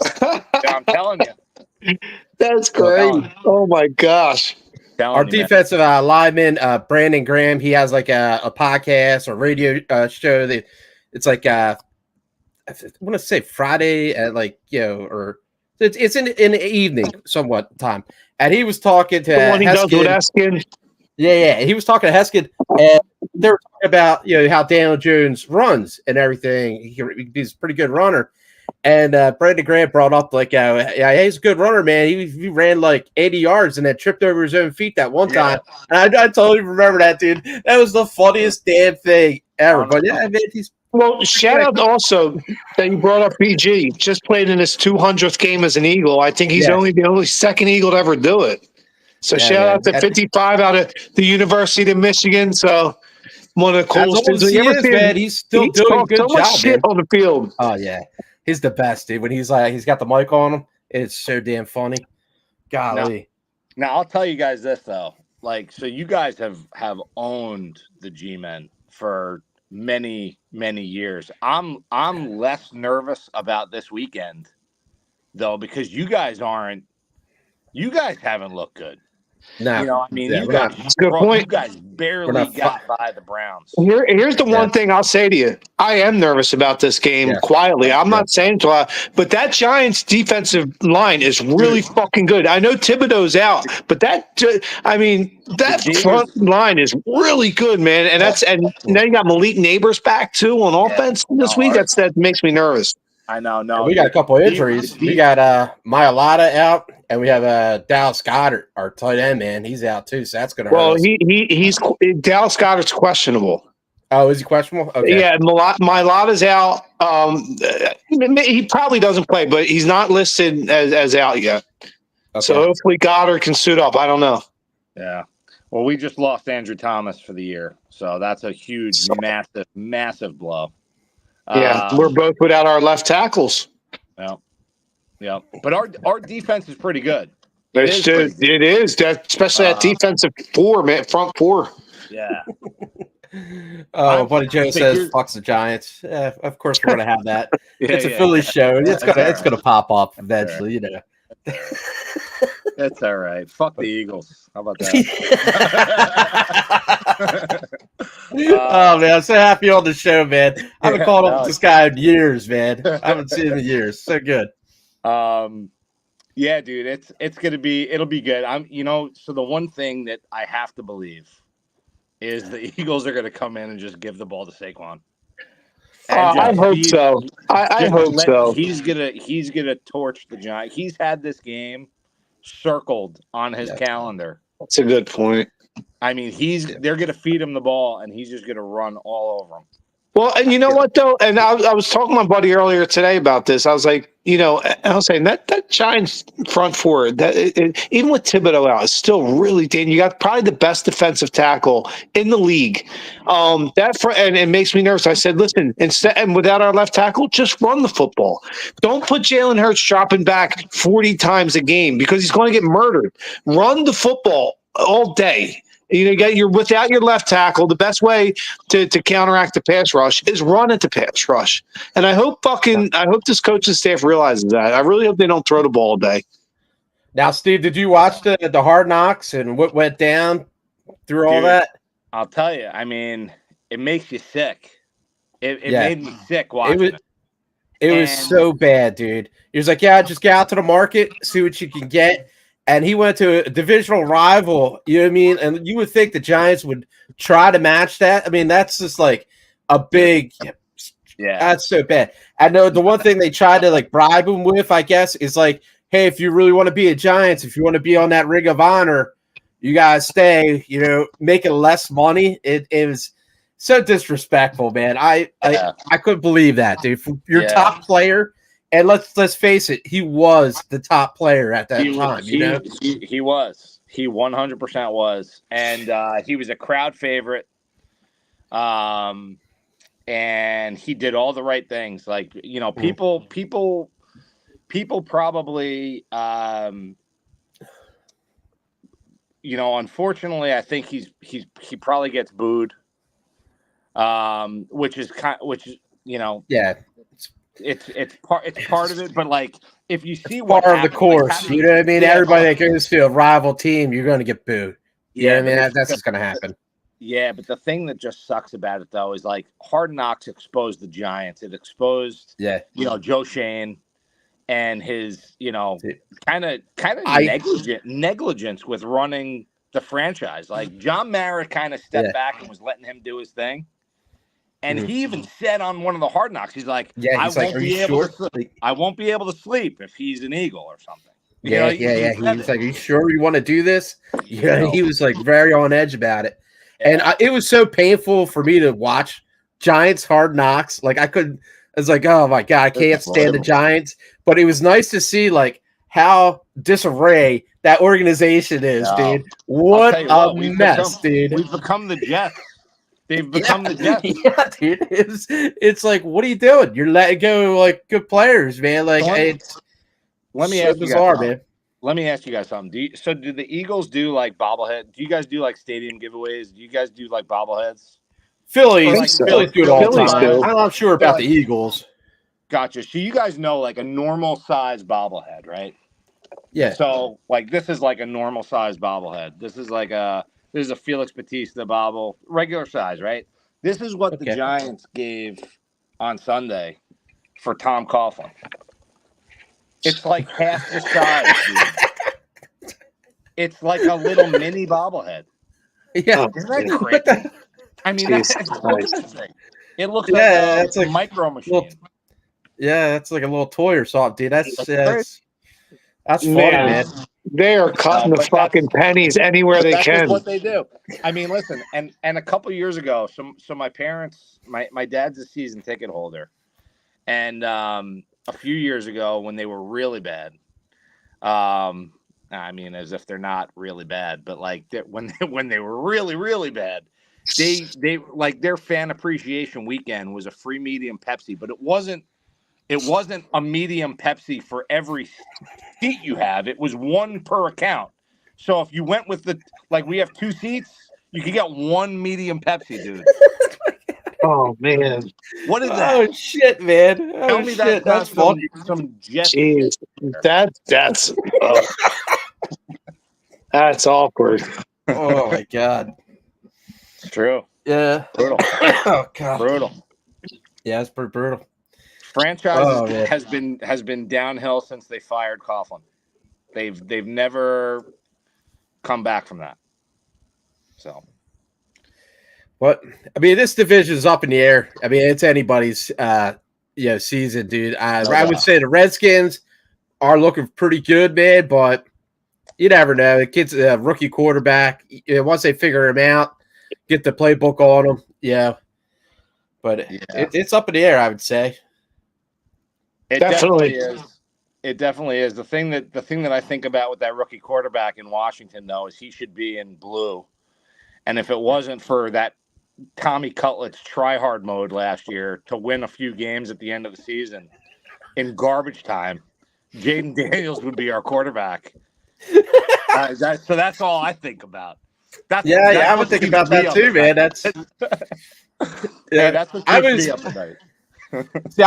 I'm telling you. That's great. Oh my gosh. Our defensive lineman, Brandon Graham, he has like a podcast or radio show that it's like I want to say Friday at like, or it's in the evening somewhat time. And he was talking to the one he does with Heskin. Yeah. He was talking to Heskin, and they were talking about how Daniel Jones runs and everything. He's a pretty good runner. And Brandon Grant brought up like, he's a good runner, man. He ran like 80 yards and then tripped over his own feet that one time. And I totally remember that, dude. That was the funniest damn thing ever. But yeah, man, shout out also that you brought up BG. Just played in his 200th game as an Eagle. I think he's only the only second Eagle to ever do it. So shout out to 55 out of the University of Michigan. So one of the coolest things he is, man. He's still doing a good so much job, shit on the field. Oh yeah. He's the best, dude. When he's got the mic on him, it's so damn funny. Golly. Now I'll tell you guys this though. Like, so you guys have owned the G-Men for many, many years. I'm less nervous about this weekend though, because you guys haven't looked good. No, you guys barely got by the Browns. Here's the one thing I'll say to you. I am nervous about this game quietly. I'm not saying to lot, but that Giants defensive line is really fucking good. I know Thibodeau's out, but that front line is really good, man. And now you got Malik Neighbors back too on offense this week. That makes me nervous. I know. No, we got a couple of injuries. We got Mailata out, and we have Dallas Goedert, our tight end, man. He's out too, so that's going to hurt us. He's Dallas Goedert's questionable. Oh, is he questionable? Okay. Yeah, Mailata's out. He probably doesn't play, but he's not listed as out yet. Okay. So hopefully Goddard can suit up. I don't know. Yeah. Well, we just lost Andrew Thomas for the year, so that's a huge, massive blow. Yeah, we're both without our left tackles. Yeah. But our defense is pretty good. It is. Especially that defensive front four. Yeah. Buddy Joe says, "Fucks the Giants." Yeah, of course we're gonna have that. It's a Phillies show. It's gonna pop up eventually, That's all right. Fuck the Eagles. How about that? Oh man, I'm so happy on the show, man. I haven't called up with this guy in years, man. I haven't seen him in years. So good. Yeah, dude, it'll be good. So the one thing that I have to believe is the Eagles are gonna come in and just give the ball to Saquon. I hope so. I hope so. He's gonna torch the Giants. He's had this game circled on his calendar. That's a good point. I mean, they're gonna feed him the ball, and he's just gonna run all over him. Well, and you know what though, and I was talking to my buddy earlier today about this. I was like, I was saying that Giants front four, even with Thibodeau out, is still really dangerous. You got probably the best defensive tackle in the league. And it makes me nervous. I said, listen, and without our left tackle, just run the football. Don't put Jalen Hurts dropping back 40 times a game because he's going to get murdered. Run the football all day. You're without your left tackle. The best way to counteract the pass rush is run at the pass rush. And I hope this coaching staff realizes that. I really hope they don't throw the ball all day. Now, Steve, did you watch the Hard Knocks and what went down through all that? I'll tell you. I mean, it makes you sick. It made me sick watching it. It was so bad, dude. He was like, just get out to the market, see what you can get. And he went to a divisional rival, you know what I mean? And you would think the Giants would try to match that. I mean, that's just like a big that's so bad. I know the one thing they tried to like bribe him with, I guess, is like, hey, if you really want to be a Giants, if you want to be on that Ring of Honor, you guys stay, making less money. It was so disrespectful, man. I couldn't believe that, dude. Your top player, and let's face it, he was the top player at that time. He was. He 100% was, and he was a crowd favorite. And he did all the right things. Like, people probably, unfortunately, I think he probably gets booed. Which is it's part of it. But like, if you see what part of the course, you know what I mean. Everybody that goes to a rival team, you're going to get booed. Yeah, I mean that's just going to happen. Yeah, but the thing that just sucks about it though is like Hard Knocks exposed the Giants. It exposed, Joe Shane and his, kind of negligence with running the franchise. Like John Mara kind of stepped back and was letting him do his thing. And he even said on one of the Hard Knocks, he's like, I won't be able to sleep if he's an Eagle or something. He was like, are you sure you want to do this? Yeah, he was like very on edge about it. And it was so painful for me to watch Giants Hard Knocks. Like I was like, oh my God, I can't stand the Giants. But it was nice to see like how disarray that organization is, dude. What a mess, dude. We've become the Jets. They've become the Jets. Yeah, dude. It's like, what are you doing? You're letting go like good players, man. Like let me ask bizarre, man. Let me ask you guys something. Do the Eagles do like bobblehead? Do you guys do like stadium giveaways? Do you guys do like bobbleheads? Phillies do it all the time. I'm not sure about the Eagles. Gotcha. So you guys know like a normal size bobblehead, right? Yeah. So like this is like a normal size bobblehead. This is a Felix Bautista bobble, regular size, right? This is what the Giants gave on Sunday for Tom Coughlin. It's like half the size, dude. It's like a little mini bobblehead. Yeah. Isn't that crazy? I mean, look at this thing. It looks like a micro machine. That's like a little toy or something, dude. That's funny, man. They are cutting the fucking pennies anywhere they can. That's what they do. I mean, listen, and a couple years ago, so my parents, my dad's a season ticket holder, and a few years ago when they were really bad, I mean, as if they're not really bad, but like when they were really, really bad, they like their fan appreciation weekend was a free medium Pepsi, but it wasn't a medium Pepsi for every seat you have. It was one per account. So if you went with we have 2 seats, you could get one medium Pepsi, dude. Oh man, what is that? Oh shit, man! Tell me that's funny. Some Jeez, that's awkward. Oh my God, it's true. Yeah, brutal. Oh God, brutal. Yeah, it's pretty brutal. Franchise has been downhill since they fired Coughlin. They've never come back from that. So. But I mean, this division is up in the air. I mean, it's anybody's season, dude. I would say the Redskins are looking pretty good, man. But you never know. The kid's a rookie quarterback. Once they figure him out, get the playbook on him. Yeah. But it's up in the air, I would say. It definitely is. It definitely is. The thing that I think about with that rookie quarterback in Washington, though, is he should be in blue. And if it wasn't for that Tommy Cutlett's try-hard mode last year to win a few games at the end of the season in garbage time, Jaden Daniels would be our quarterback. So that's all I think about. I would think about that too, man. That's that's what keeps me up at night. See,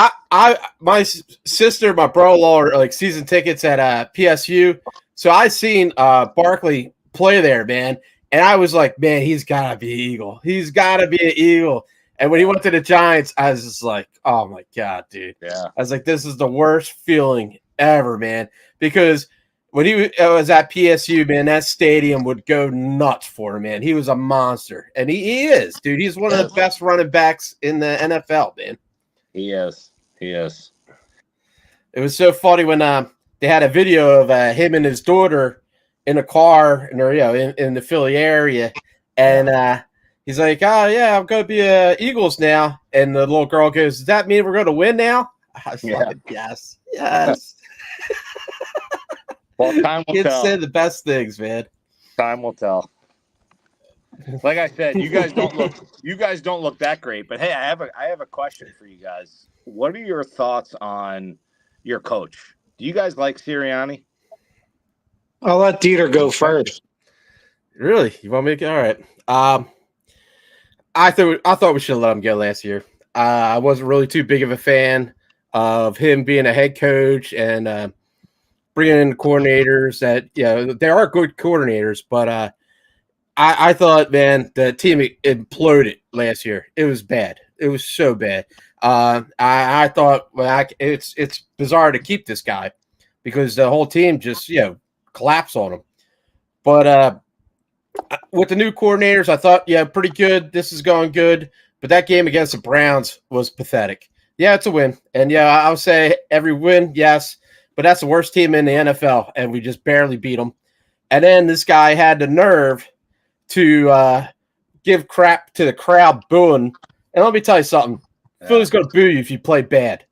my sister, my brother-in-law are like season tickets at PSU, so I seen Barkley play there, man. And I was like, man, he's got to be an Eagle. He's got to be an Eagle. And when he went to the Giants, I was just like, oh, my God, dude. Yeah. I was like, this is the worst feeling ever, man. Because when he was at PSU, man, that stadium would go nuts for him, man. He was a monster. And he is, dude. He's one of the best running backs in the NFL, man. He is. It was so funny when they had a video of him and his daughter in a car, in the Philly area, and He's like, oh, yeah, I'm going to be Eagles now. And the little girl goes, does that mean we're going to win now? I was like, yes. Well, time will Kids tell. say the best things, man. Time will tell. Like I said, you guys don't look that great. But hey, I have a question for you guys. What are your thoughts on your coach? Do you guys like Sirianni? I'll let DeeTer go first. Really? You want me to go? All right. I thought we should have let him go last year. I wasn't really too big of a fan of him being a head coach and bringing in coordinators that, there are good coordinators, but I thought, man, the team imploded last year. It was bad. It was so bad. I thought, well, it's bizarre to keep this guy because the whole team just, collapsed on him. But with the new coordinators, I thought, pretty good. This is going good. But that game against the Browns was pathetic. Yeah, it's a win. And, I would say every win, yes. But that's the worst team in the NFL, and we just barely beat them. And then this guy had the nerve to give crap to the crowd booing. And let me tell you something. Philly's going to boo you if you play bad.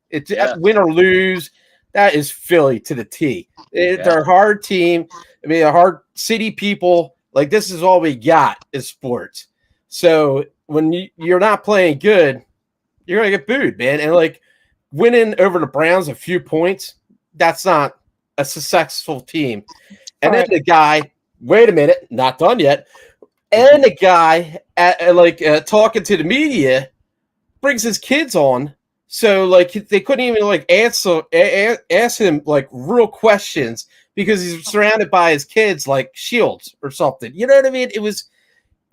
Win or lose, that is Philly to the T. They're a hard team. I mean, a hard city people. Like, this is all we got is sports. So when you're not playing good, you're going to get booed, man. And, like, winning over the Browns a few points, that's not a successful team. And then the guy, wait a minute, not done yet. And the guy, talking to the media, brings his kids on. So, like, they couldn't even, like, ask him, like, real questions because he's surrounded by his kids like shields or something. You know what I mean? It was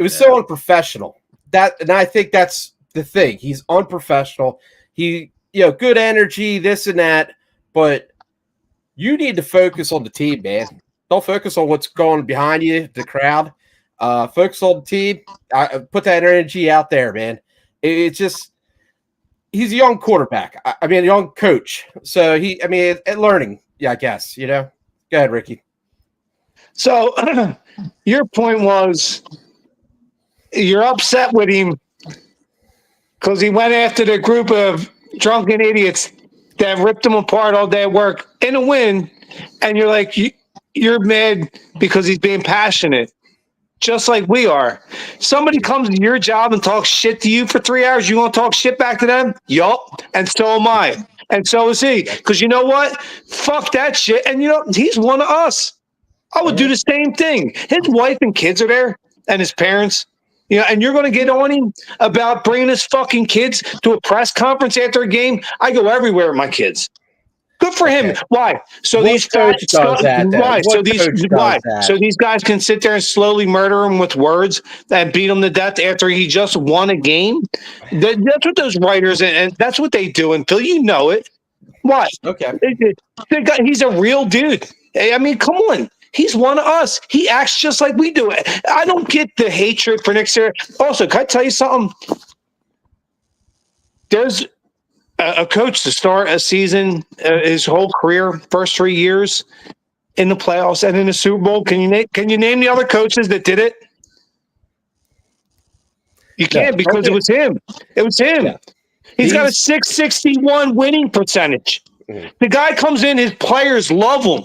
so unprofessional. And I think that's the thing. He's unprofessional. He, good energy, this and that, but you need to focus on the team, man. Don't focus on what's going behind you, the crowd. Focus on the team. Put that energy out there, man. It's just he's a young quarterback. I mean, a young coach. So learning. Yeah, I guess. Go ahead, Ricky. So your point was you're upset with him because he went after the group of drunken idiots that ripped him apart all day at work in a win, and you're like, you're mad because he's being passionate, just like we are. Somebody comes to your job and talks shit to you for 3 hours, you want to talk shit back to them? Yup, and so am I. And so is he. Because you know what? Fuck that shit. And he's one of us. I would do the same thing. His wife and kids are there, and his parents. And you're going to get on him about bringing his fucking kids to a press conference after a game. I go everywhere with my kids. Good for him. Why? So these guys So these guys can sit there and slowly murder him with words and beat him to death after he just won a game. That's what those writers and that's what they do. Until you know it. Why? Okay. He's a real dude. I mean, come on. He's one of us. He acts just like we do. I don't get the hatred for Nick Sirianni. Also, can I tell you something? There's a coach to start a season, his whole career, first 3 years in the playoffs and in the Super Bowl. Can you name the other coaches that did it? You can't because it was him. It was him. Yeah. He's got a 661 winning percentage. Mm-hmm. The guy comes in, his players love him.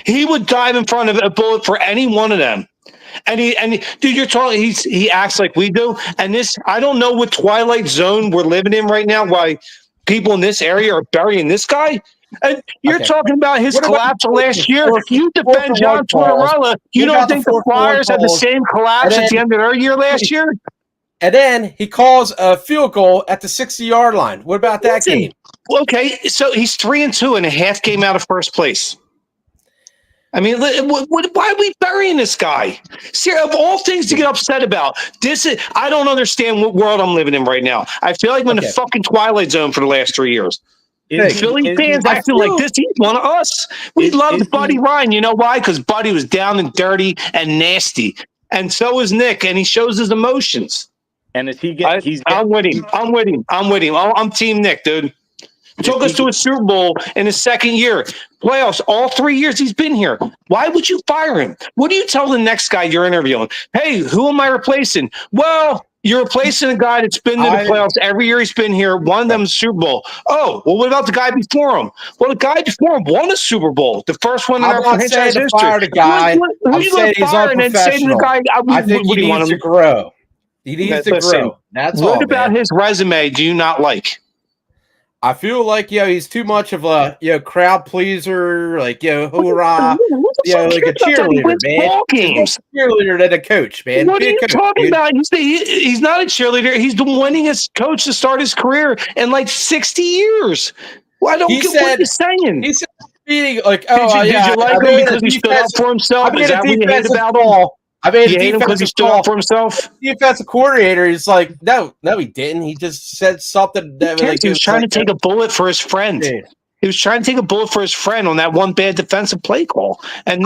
He would dive in front of a bullet for any one of them. And dude, you're talking, he acts like we do. And I don't know what twilight zone we're living in right now, why people in this area are burying this guy. And you're talking about his collapse last year. You defend John Tortorella. You don't think the Flyers had the same collapse at the end of their year last year? And then he calls a field goal at the 60-yard line. What about that game? Okay, so he's 3-2 and a half game out of first place. I mean, why are we burying this guy? See, of all things to get upset about, I don't understand what world I'm living in right now. I feel like I'm in a fucking twilight zone for the last 3 years. Philly fans acting like this, he's one of us. We loved Buddy Ryan. You know why? Because Buddy was down and dirty and nasty. And so is Nick, and he shows his emotions. And is he I'm with him. I'm Team Nick, dude. Took us to a Super Bowl in his second year. Playoffs, all 3 years he's been here. Why would you fire him? What do you tell the next guy you're interviewing? Hey, who am I replacing? Well, You're replacing a guy that's been to the playoffs every year he's been here. One of them is Super Bowl. Oh, well, what about the guy before him? Well, the guy before him won a Super Bowl, the first one in our franchise history. Fire the guy. Who you going to fire and then say to the guy, I think he needs to grow. He needs to grow. That's all. What about his resume do you not like? I feel like he's too much of a crowd pleaser, like hoorah, like a cheerleader, man. He's a cheerleader than a coach, man. What are you talking about? He's not a cheerleader. He's the winningest coach to start his career in like 60 years. Well, I don't get what he's saying. He said, like, did you like him because he stood up for himself? Is that what you hate about him? I mean, you hate him because he stood up for himself? Defensive coordinator is like, no, he didn't. He just said something. He was trying to take a bullet for his friend. Yeah. He was trying to take a bullet for his friend on that one bad defensive play call. I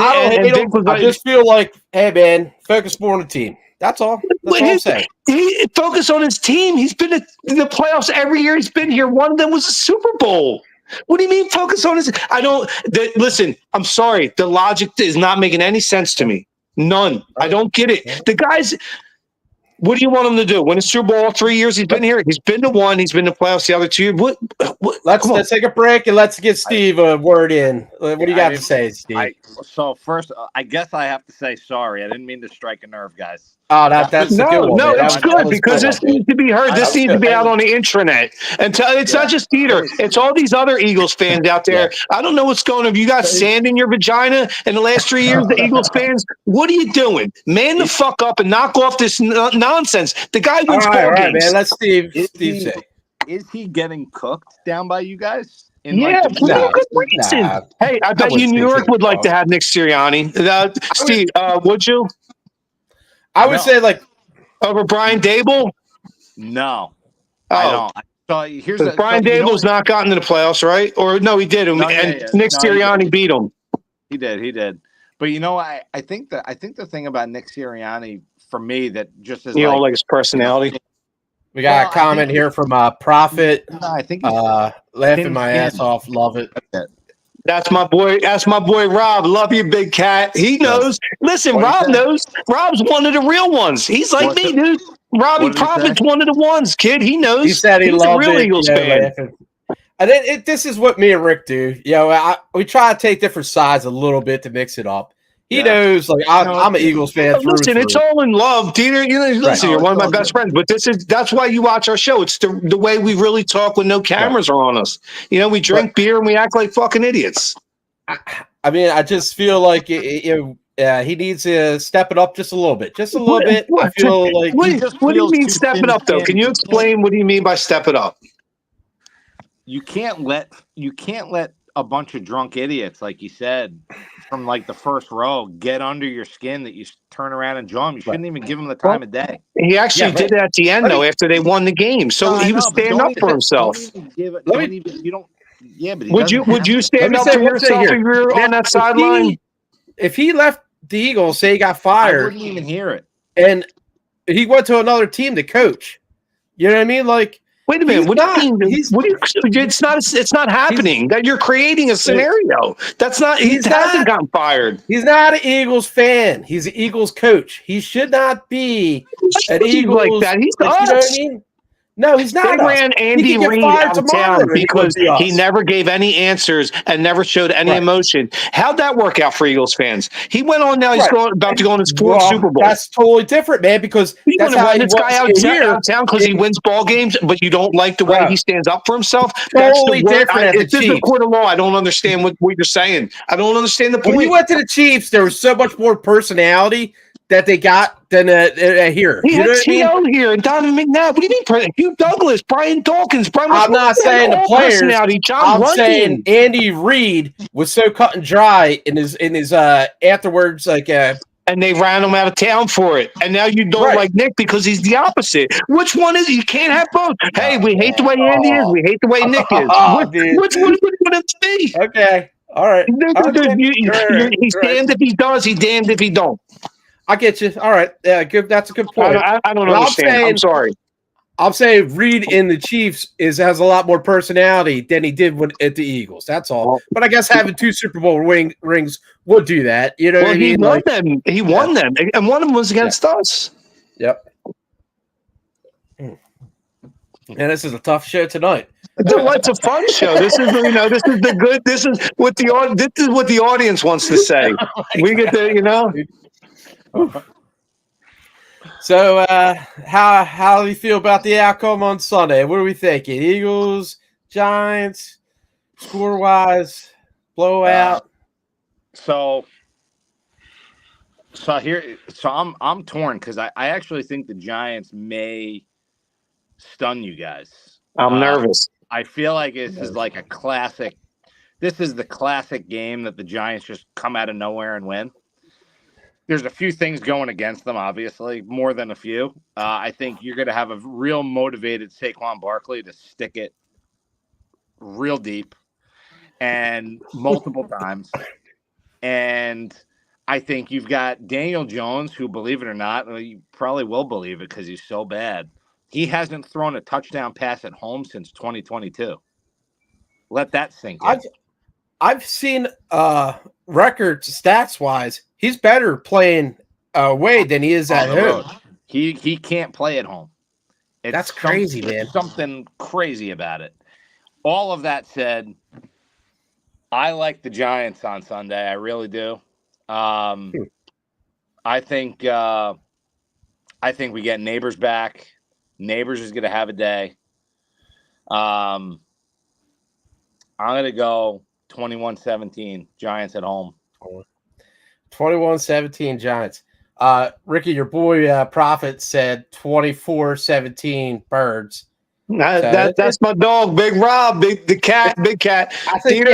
just feel like, hey, man, focus more on the team. That's all. That's all I'm saying. He focus on his team. He's been in the playoffs every year he's been here. One of them was a Super Bowl. What do you mean focus on his? Listen, I'm sorry. The logic is not making any sense to me. None. I don't get it. The guys, what do you want him to do? Win a Super Bowl all 3 years he's been here? He's been to one. He's been to playoffs the other 2 years. Let's take a break and let's get Steve a word in. What do you got to say, Steve? So first, I guess I have to say sorry. I didn't mean to strike a nerve, guys. Oh, that's a good one. No, it's good because this needs to be heard. This needs to be out on the intranet. And it's not just DeeTer. It's all these other Eagles fans out there. I don't know what's going on. You got sand in your vagina in the last 3 years, the Eagles fans. What are you doing? Man the fuck up and knock off this nonsense. The guy wins ball games. Right, man. Let's Steve say. Is he getting cooked down by you guys? Yeah, good reason. Hey, I bet you New York would like to have Nick Sirianni. Steve, would you? I would say like over Brian Dable. No, I don't. So Brian Dable's not gotten to the playoffs, right? Or no, he did. Nick Sirianni beat him. He did. But I think the thing about Nick Sirianni for me that just is don't like his personality. We got a comment here from Prophet. I think laughing my ass off. Love it. That's my boy. That's my boy Rob. Love you, big cat. He knows. Listen, Rob knows. Rob's one of the real ones. He's like me, dude. Robbie Prophet's one of the ones, kid. He knows. He said he's loved a real Eagles fan. And this is what me and Rick do. We try to take different sides a little bit to mix it up. He knows, like I'm an Eagles fan. Listen, it's all in love, DeeTer. Listen, you're one of my best friends, but that's why you watch our show. It's the way we really talk when no cameras are on us. We drink beer and we act like fucking idiots. I mean, I just feel like he needs to step it up just a little bit, I feel like. What do you mean step it up, though? Can you explain what do you mean by step it up? You can't let a bunch of drunk idiots, like you said, from like the first row, get under your skin that you turn around and jaw them. You shouldn't even give them the time of day. He actually did that at the end, though, after they won the game. So he was standing up for himself. Would you stand up for yourself if you were on that sideline? If he left the Eagles, say he got fired, I wouldn't even hear it. And he went to another team to coach. You know what I mean? Like, wait a minute. What do you mean? It's not happening. That you're creating a scenario. That's not. He hasn't gotten fired. He's not an Eagles fan. He's an Eagles coach. He should not be an Eagles like that. He's us. You know what I mean? No, he's not. They ran Andy Reid out of town because he never gave any answers and never showed any emotion. How'd that work out for Eagles fans? He went on now. He's about to go on his fourth Super Bowl. That's totally different, man, because that's how this guy out of town because he wins ball games, but you don't like the way he stands up for himself. Totally different. If this is a court of law, I don't understand what you're saying. I don't understand the point. When he went to the Chiefs, there was so much more personality that they got than here. He had T.O. here and Donovan McNabb. What do you mean? Hugh Douglas, Brian Dawkins. I'm not saying the players. I'm saying Andy Reid was so cut and dry in his afterwards, like. And they ran him out of town for it. And now you don't like Nick because he's the opposite. Which one is it? You can't have both. Hey, we hate the way Andy is. We hate the way Nick is. Which one would it be? Okay. All right. He's damned if he does. He's damned if he don't. I get you. All right. Yeah, good. That's a good point. I don't understand. I'm sorry. I'm saying Reid in the Chiefs has a lot more personality than he did at the Eagles. That's all. But I guess having 2 Super Bowl rings would do that. You know what I mean? He won them. He won them. And one of them was against us. Yep. And this is a tough show tonight. It's a fun show. This is this is the good. This is what the audience wants to say. We get to So, how do you feel about the outcome on Sunday? What are we thinking? Eagles, Giants, score wise, blowout. So I'm torn because I actually think the Giants may stun you guys. I'm nervous. I feel like this is like a classic. This is the classic game that the Giants just come out of nowhere and win. There's a few things going against them, obviously, more than a few. I think you're going to have a real motivated Saquon Barkley to stick it real deep and multiple times. And I think you've got Daniel Jones, who, believe it or not, you probably will believe it because he's so bad. He hasn't thrown a touchdown pass at home since 2022. Let that sink in. I've seen records stats wise. He's better playing away than he is at home. He can't play at home. That's crazy, man. Something crazy about it. All of that said, I like the Giants on Sunday. I really do. I think we get Neighbors back. Neighbors is going to have a day. I'm going to go 21-17 Giants at home. 21-17 Giants. Ricky, your boy Prophet said 24-17 Birds. That's my dog, Big Rob, Big Cat. I think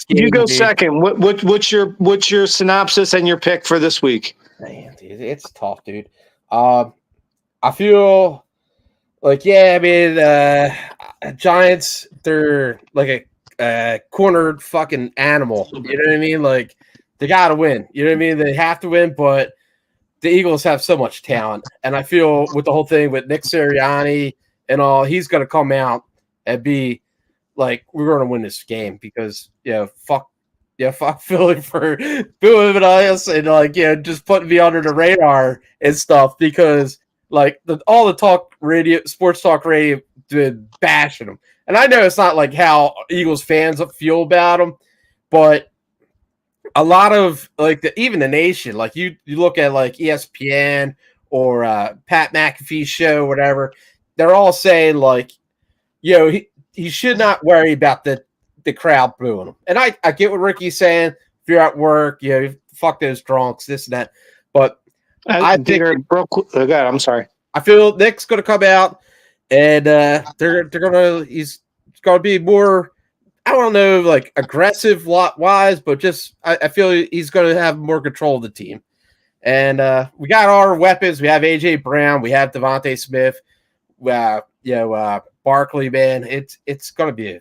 you go second. What's your synopsis and your pick for this week? Man, dude, it's tough, dude. I feel like Giants, they're like a cornered fucking animal. You know what I mean? Like they gotta win. You know what I mean? They have to win, but the Eagles have so much talent, and I feel with the whole thing with Nick Sirianni and all, he's going to come out and be like, we're going to win this game because, fuck Philly for booing us and just putting me under the radar and stuff because all the sports talk radio did bashing them. And I know it's not like how Eagles fans feel about them, but a lot of even the nation, like you look at like ESPN or Pat McAfee's show, whatever. They're all saying he should not worry about the crowd booing him. And I get what Ricky's saying. If you're at work, fuck those drunks, this and that. But I think I'm sorry. I feel Nick's going to come out and he's going to be more, I don't know, like aggressive lot wise, but just I feel he's going to have more control of the team. And we got our weapons. We have AJ Brown. We have Devontae Smith. Barkley, man, it's going to be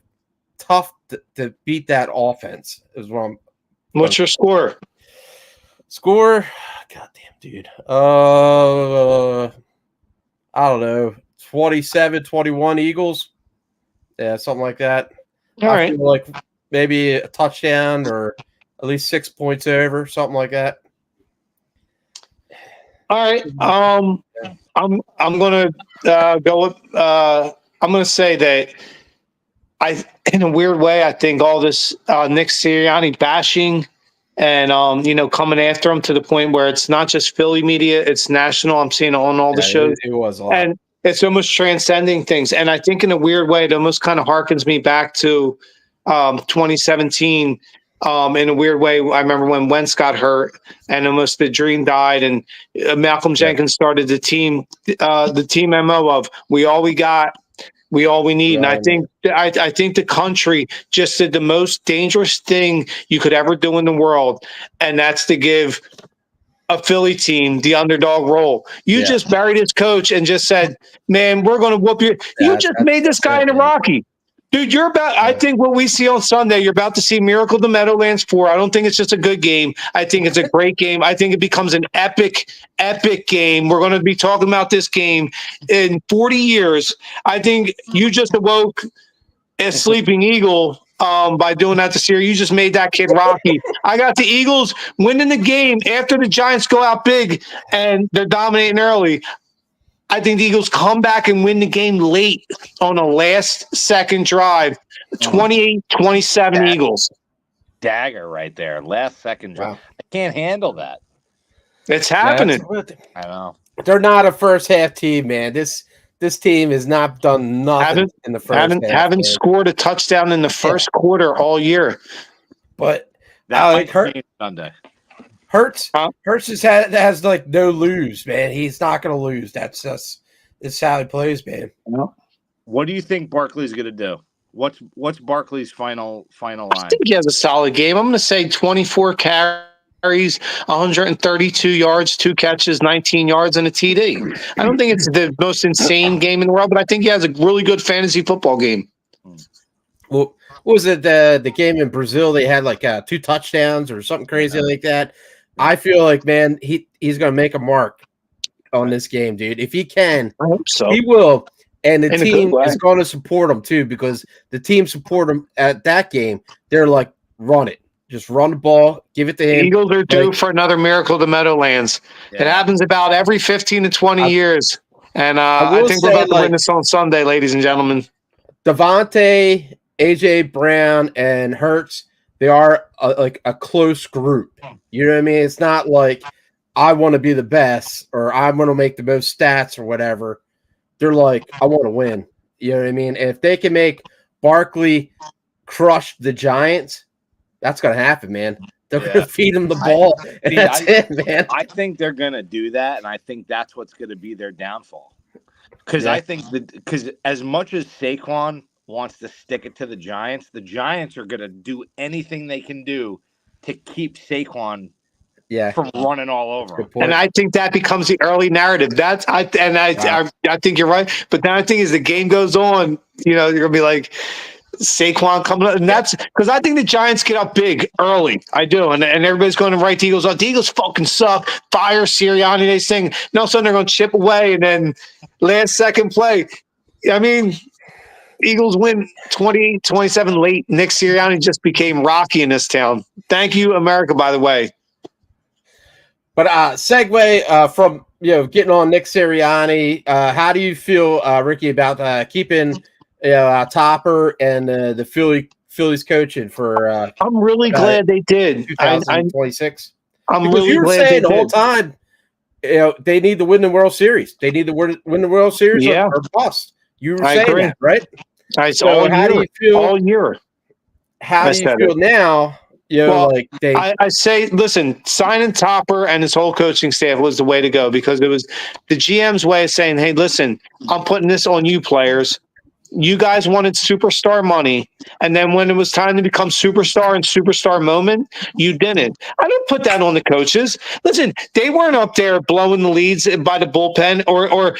tough to beat that offense. Is what I'm. What's your score? Goddamn, dude. I don't know. 27-21 Eagles. Yeah, something like that. All right. Feel like maybe a touchdown or at least 6 points over, something like that. All right. I'm gonna go with. I'm gonna say that in a weird way, I think all this Nick Sirianni bashing and coming after him to the point where it's not just Philly media, it's national. I'm seeing on all the shows. It was a lot. And it's almost transcending things. And I think in a weird way, it almost kind of harkens me back to 2017. In a weird way, I remember when Wentz got hurt and almost the dream died, and Malcolm Jenkins started the team MO of we all we got, we all we need. Right. And I think the country just did the most dangerous thing you could ever do in the world, and that's to give a Philly team the underdog role. You just buried his coach and just said, "Man, we're going to whoop you." You just made this guy into Rocky. Dude, you're about. I think what we see on Sunday, you're about to see Miracle of the Meadowlands 4. I don't think it's just a good game. I think it's a great game. I think it becomes an epic game. We're going to be talking about this game in 40 years. I think you just awoke a sleeping eagle by doing that this year. You just made that kid Rocky. I got the Eagles winning the game after the Giants go out big and they're dominating early. I think the Eagles come back and win the game late on a last-second drive. 28-27 Eagles. Dagger right there. Last second drive. Wow. I can't handle that. It's happening. I know. They're not a first half team, man. This team has not done nothing in the first half. Haven't scored a touchdown in the first quarter all year. But that might change Sunday. Hurts has like no lose, man. He's not going to lose. That's how he plays, man. What do you think Barkley's going to do? What's Barkley's final line? I think he has a solid game. I'm going to say 24 carries, 132 yards, 2 catches, 19 yards, and a TD. I don't think it's the most insane game in the world, but I think he has a really good fantasy football game. Well, what was it? The game in Brazil? They had like 2 touchdowns or something crazy like that. I feel like, man, he's going to make a mark on this game, dude. If he can, I hope so. He will. And the team is going to support him too, because the team support him at that game. They're like, run it. Just run the ball. Give it to him. Eagles are due for another miracle to Meadowlands. Yeah. It happens about every 15 to 20 years. And I think we're about to win this on Sunday, ladies and gentlemen. Devontae, A.J. Brown, and Hurts, they are like a close group. You know what I mean? It's not like I want to be the best or I want to make the most stats or whatever. They're like, I want to win. You know what I mean? And if they can make Barkley crush the Giants, that's going to happen, man. They're going to feed him the ball. And that's it, man. I think they're going to do that, and I think that's what's going to be their downfall. Because I think because as much as Saquon wants to stick it to the Giants are going to do anything they can do to keep Saquon from running all over. And I think that becomes the early narrative. I think you're right. But then I think as the game goes on, you're going to be like Saquon coming up. And that's because I think the Giants get up big early. I do. And everybody's going to write the Eagles. Oh, the Eagles fucking suck. Fire Sirianni. They sing. No, so they're going to chip away. And then last second play. I mean, Eagles win 28-27 late. Nick Sirianni just became Rocky in this town. Thank you, America, by the way. But segue from getting on Nick Sirianni, how do you feel, Ricky, about keeping Topper and the Phillies coaching for? I'm really glad they did. 2026. I'm really glad saying the whole time. They need to win the World Series. They need to win the World Series or bust. You were saying that, right? How do you feel all year? How do you feel now? I say, listen, signing Topper and his whole coaching staff was the way to go, because it was the GM's way of saying, hey, listen, I'm putting this on you players. You guys wanted superstar money, and then when it was time to become superstar and superstar moment, you didn't. I don't put that on the coaches. Listen, they weren't up there blowing the leads by the bullpen or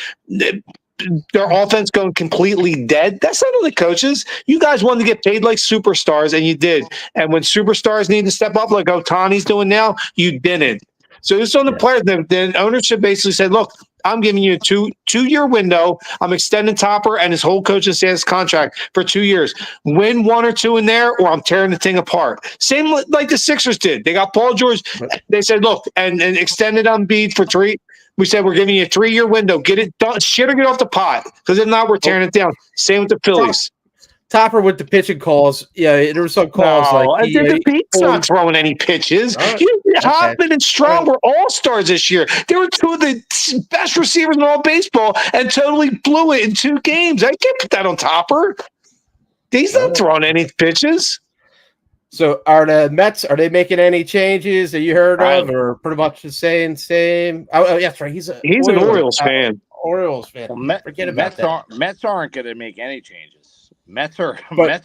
their offense going completely dead. That's not on the coaches. You guys wanted to get paid like superstars, and you did. And when superstars need to step up like Ohtani's doing now, you didn't. So it's on the players. The ownership basically said, look, I'm giving you a two-year window. I'm extending Topper and his whole coaching staff's contract for 2 years. Win 1 or 2 in there, or I'm tearing the thing apart. Same like the Sixers did. They got Paul George. They said, look, and extended Embiid for 3. We said, we're giving you a 3-year window. Get it done. Shit or get off the pot. Because if not, we're tearing it down. Same with the Phillies. Topper with the pitching calls. Yeah, there were some calls Pete's not throwing any pitches. Hoffman and Strong were all-stars this year. They were 2 of the best receivers in all baseball and totally blew it in 2 games. I can't put that on Topper. He's not throwing any pitches. So are the Mets, are they making any changes that you heard of, or pretty much the same? Oh, yes, right. He's an Orioles fan. Orioles fan. Well, Forget about that. Mets aren't going to make any changes. Mets are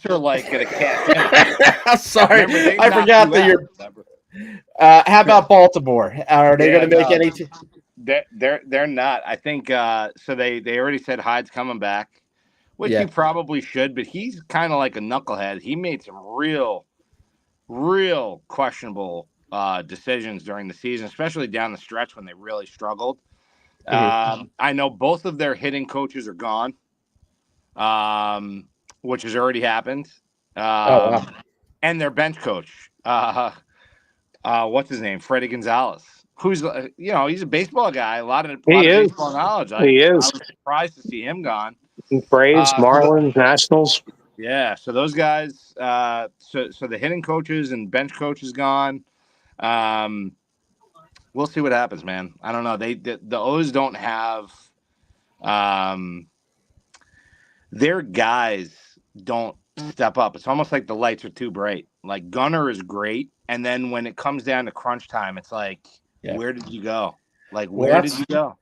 like going to cash in. Sorry, I forgot that you're. How about Baltimore? Are they going to make any? They're not. I think so. They already said Hyde's coming back, which he probably should, but he's kind of like a knucklehead. He made some real questionable decisions during the season, especially down the stretch when they really struggled. I know both of their hitting coaches are gone, which has already happened. And their bench coach, what's his name? Freddie Gonzalez, who's he's a baseball guy. A lot of baseball knowledge. He is. I was surprised to see him gone. Braves, Marlins, Nationals. Yeah, so those guys. So the hitting coaches and bench coach is gone. We'll see what happens, man. I don't know. The O's don't have. Their guys don't step up. It's almost like the lights are too bright. Like Gunnar is great, and then when it comes down to crunch time, it's like, where did you go? Like, where did you go?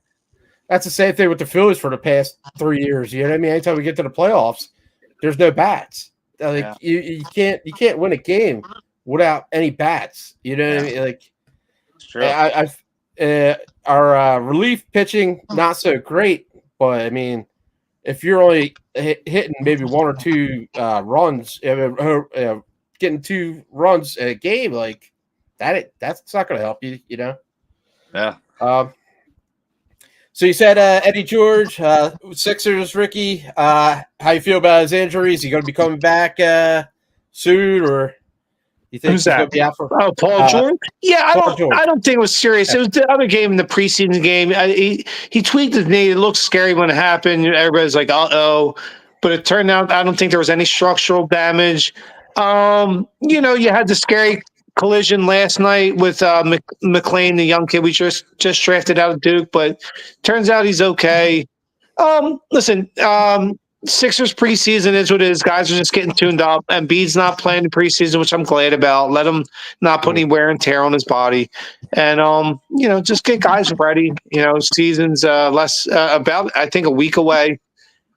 That's the same thing with the Phillies for the past 3 years. You know what I mean? Anytime we get to the playoffs, there's no bats. Like you can't win a game without any bats. You know what I mean? Like, it's true. Our relief pitching not so great, but I mean, if you're only hitting maybe 1 or 2 runs, getting 2 runs a game, like that's not going to help you. You know? Yeah. So you said Eddie George, Sixers, Ricky. How you feel about his injuries? He going to be coming back soon, or you think he's going to be out for? Oh, Paul George. Yeah, I don't think it was serious. It was the other game in the preseason game. He tweaked his knee. It looked scary when it happened. Everybody's like, "Uh-oh," but it turned out I don't think there was any structural damage. You had the scary collision last night with McLean, the young kid we just drafted out of Duke, but turns out he's okay. Listen, Sixers preseason is what it is. Guys are just getting tuned up. Embiid's not playing the preseason, which I'm glad about. Let him not put any wear and tear on his body, and just get guys ready. Season's less about I think a week away.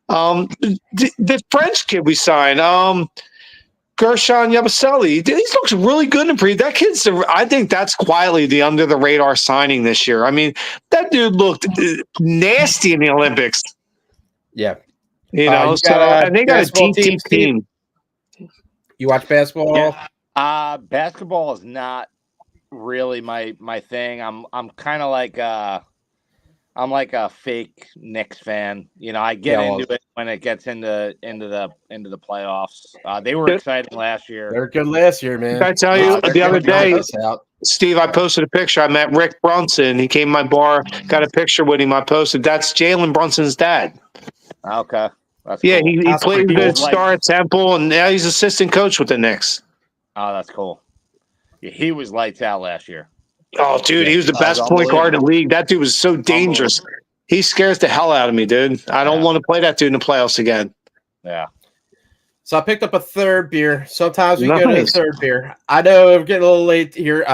The French kid we signed, Gershon Yabusele, he looks really good in pre. That kid's, I think that's quietly the under the radar signing this year. I mean, that dude looked nasty in the Olympics. Yeah. And they got a deep team. You watch basketball? Yeah. Basketball is not really my thing. I'm kind of like I'm like a fake Knicks fan. I get into it when it gets into the playoffs. They were exciting last year. They're good last year, man. Did I tell you the other day, Steve, I posted a picture. I met Rick Brunson. He came to my bar, got a picture with him. I posted. That's Jalen Brunson's dad. Okay. That's cool. He played good star at Temple, and now he's assistant coach with the Knicks. Oh, that's cool. Yeah, he was lights out last year. Oh, dude, he was the best point guard in the league. That dude was so dangerous. He scares the hell out of me, dude. I don't want to play that dude in the playoffs again. Yeah. So I picked up a third beer. Sometimes we go to the third beer. I know we're getting a little late here.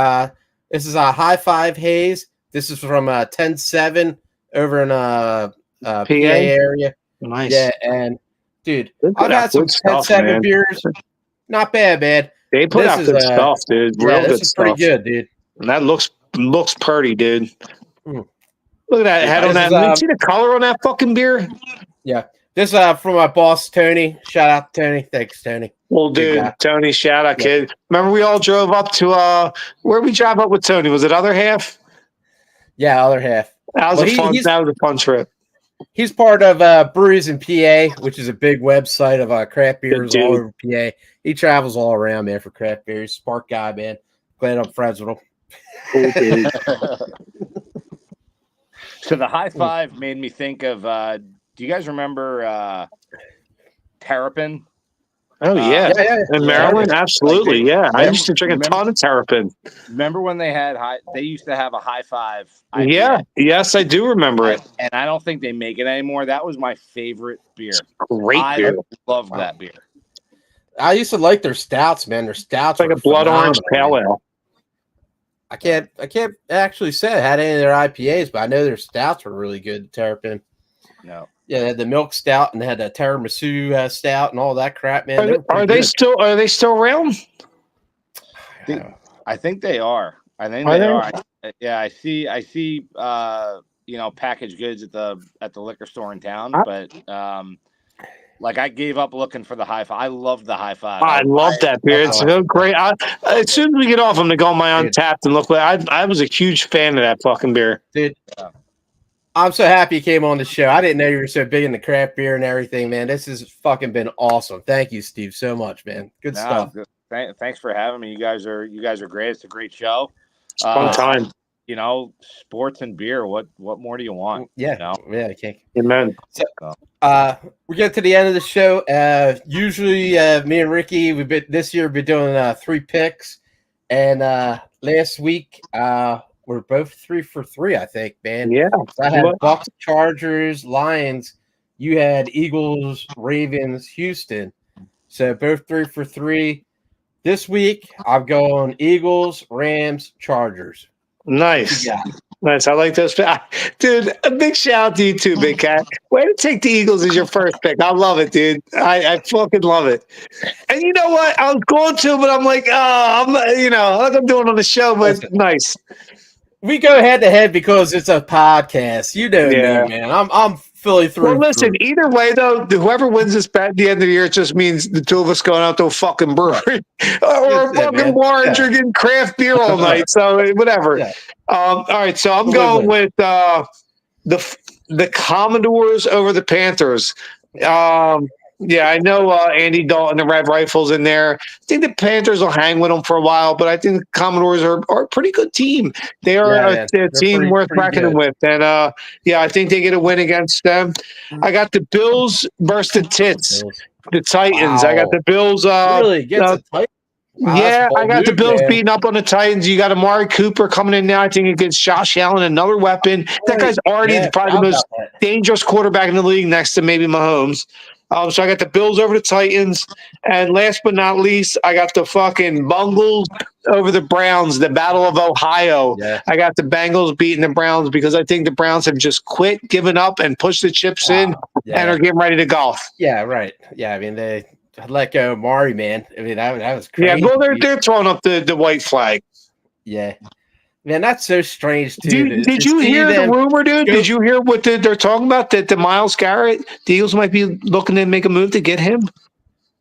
This is a High Five Haze. This is from 10-7 over in PA area. Nice. Yeah, and dude, I've had some 10-7 beers. Not bad, man. They put out good stuff, dude. Real good stuff. Pretty good, dude. And that looks pretty, dude. Look at that head on that. You see the color on that fucking beer? Yeah. This from my boss, Tony. Shout out to Tony. Thanks, Tony. Well, dude, Tony, shout out, kid. Remember we all drove up to where we drive up with Tony? Was it Other Half? Yeah, Other Half. That was a fun trip. He's part of Breweries in PA, which is a big website of craft beers all over PA. He travels all around, man, for craft beers. Smart guy, man. Glad I'm friends with him. So the High Five made me think of do you guys remember Terrapin? Oh yeah. In Maryland, absolutely. Yeah. I used to drink a ton of Terrapin. Remember when they used to have a High Five IPA? Yeah, yes, I do remember it. And I don't think they make it anymore. That was my favorite beer. Great beer. I loved that beer. I used to like their stouts, man. Their stouts like a blood orange pale ale. I can't actually say I had any of their IPAs, but I know their stouts were really good. Terrapin. No. Yeah, they had the milk stout and they had the tiramisu stout and all that crap, man. Are they still around? I think they are. I think they are. Yeah, I see packaged goods at the liquor store in town, but I gave up looking for the High Five. I love the High Five. I love that beer. It's so great. As soon as we get off, I'm gonna go on my Untapped and look. I was a huge fan of that fucking beer, dude. I'm so happy you came on the show. I didn't know you were so big into craft beer and everything, man. This has fucking been awesome. Thank you, Steve, so much, man. Good stuff. Thanks for having me. You guys are great. It's a great show. It's a fun time. sports and beer. What more do you want? Yeah, yeah, I can't. Amen. So, we get to the end of the show. Usually, me and Ricky, this year we've been doing 3 picks, and last week we're both 3 for 3. I think, man. Yeah. So I had Bucks, Chargers, Lions. You had Eagles, Ravens, Houston. So both 3 for 3. This week I'm going Eagles, Rams, Chargers. Nice. Nice. I like those. Dude, a big shout out to you too, Big Cat. Way to take the Eagles as your first pick. I love it, dude. I fucking love it. And you know what? I was going to, but I'm like, like I'm doing on the show, but nice. We go head to head because it's a podcast. You know me, man. I'm Philly through. Well, listen, either way, though, whoever wins this bet at the end of the year, it just means the two of us going out to a fucking brewery or a fucking bar and drinking craft beer all night. So, whatever. Yeah. All right, so I'm going with the Commodores over the Panthers. Yeah, I know Andy Dalton, the Red Rifles in there. I think the Panthers will hang with them for a while, but I think the Commodores are a pretty good team. They are a team worth reckoning with. And, I think they get a win against them. I got the Bills versus the Tits, the Titans. Wow. I got the Bills. Really? Gets the Titans? Wow, I got the Bills beating up on the Titans. You got Amari Cooper coming in now. I think against Josh Allen, another weapon. That guy's already probably the most dangerous quarterback in the league next to maybe Mahomes. So I got the Bills over the Titans. And last but not least, I got the fucking Bungles over the Browns, the Battle of Ohio. Yeah. I got the Bengals beating the Browns because I think the Browns have just quit, given up, and pushed the chips in and are getting ready to golf. Yeah, right. Yeah, I mean, they let go of Mari, man. I mean, that was crazy. Yeah, well, they're throwing up the white flag. Yeah. Man, that's so strange, too. Did you hear the rumor, dude? Did you hear what they're talking about? That the Myles Garrett, the Eagles might be looking to make a move to get him?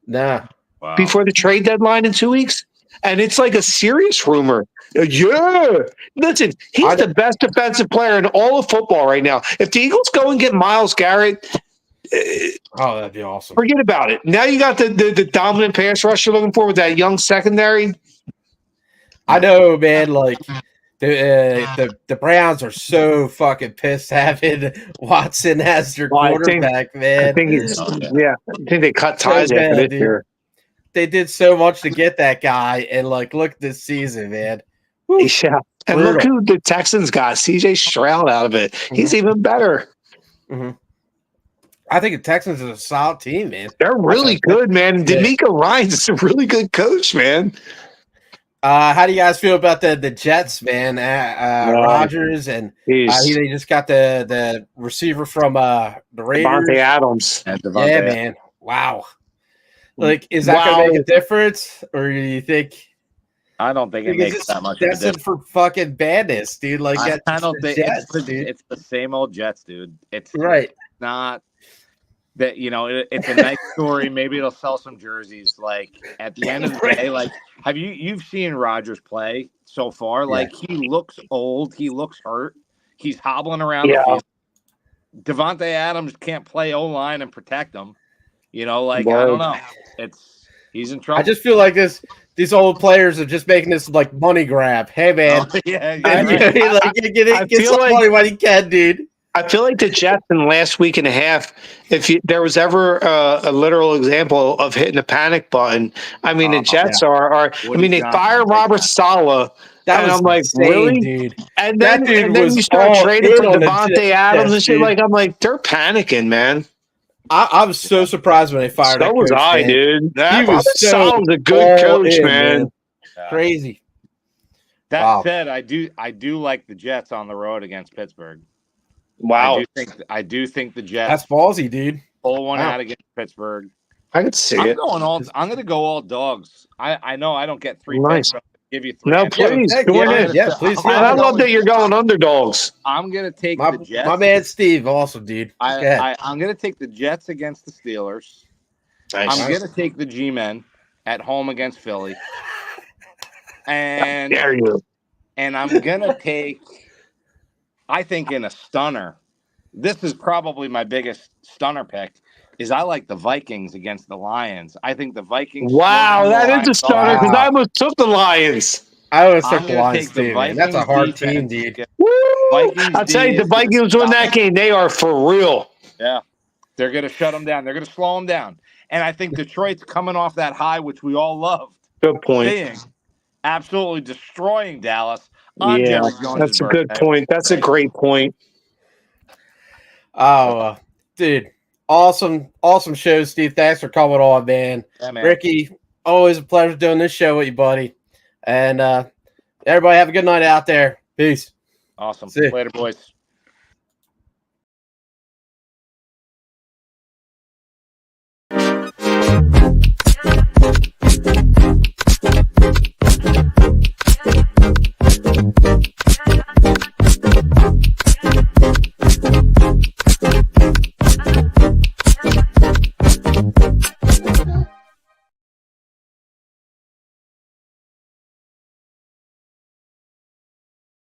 Nah. Wow. Before the trade deadline in 2 weeks? And it's like a serious rumor. Yeah. Listen, he's the best defensive player in all of football right now. If the Eagles go and get Myles Garrett, that'd be awesome. Forget about it. Now you got the dominant pass rush you're looking for with that young secondary. I know, man. Like, the Browns are so fucking pissed having Watson as their quarterback, man. I think they cut ties after this year. They did so much to get that guy, and look at this season, man. Woo. Yeah, and look who the Texans got, CJ Stroud out of it. He's even better. Mm-hmm. I think the Texans is a solid team, man. They're really good, man. D'Amico Ryans is a really good coach, man. How do you guys feel about the Jets, man? Rodgers and they just got the receiver from the Raiders, Devontae Adams. Yeah, man. Wow. Like, is that going to make a difference, or do you think? I don't think it makes that much of a difference. That's for fucking badness, dude. Like, I don't think it's the same old Jets, dude. It's not that, it's a nice story. Maybe it'll sell some jerseys. Like, at the end of the day, like, you've seen Rodgers play so far? Like, he looks old. He looks hurt. He's hobbling around the field. Devontae Adams can't play O-line and protect him. I don't know. He's in trouble. I just feel like these old players are just making this like money grab. Hey, man. Get some money while you can, dude. I feel like the Jets in the last week and a half, there was ever a literal example of hitting the panic button. I mean, the Jets they fired Robert Saleh. I'm like, really? Dude. And then you start trading for Devontae Adams and shit. Like, I'm like, they're panicking, man. I was so surprised when they fired. So was I, dude. He was a good coach, man. Crazy. That said, I do like the Jets on the road against Pittsburgh. Wow. I do think the Jets. That's ballsy, dude. Pull one out against Pittsburgh. I could see it. I'm gonna go all dogs. I know I don't get 3 picks. But I'll give you 3. No, please. Please. I love that you're going underdogs. I'm gonna take the Jets. My man Steve, awesome, dude. I'm gonna take the Jets against the Steelers. Nice. I'm gonna take the G-Men at home against Philly. And dare you. And I'm gonna take, I think, in a stunner. This is probably my biggest stunner pick. I like the Vikings against the Lions. I think the Vikings. Wow, that is a stunner because I almost took the Lions. I always I'm took the gonna Lions take the too, man. That's a Vikings hard team, defense. dude. Woo! Vikings I'll tell you, the D is gonna Vikings win that stop. game. They are for real. Yeah, they're gonna shut them down. They're gonna slow them down. And I think Detroit's coming off that high, which we all loved Good point. seeing, absolutely destroying Dallas on Yeah, Jerry Jones' that's a good birthday. point. That's a great point. Oh, dude. Awesome show, Steve. Thanks for coming on, man. Yeah, man. Ricky, always a pleasure doing this show with you, buddy. And everybody have a good night out there. Peace. Awesome. See ya. Later, boys.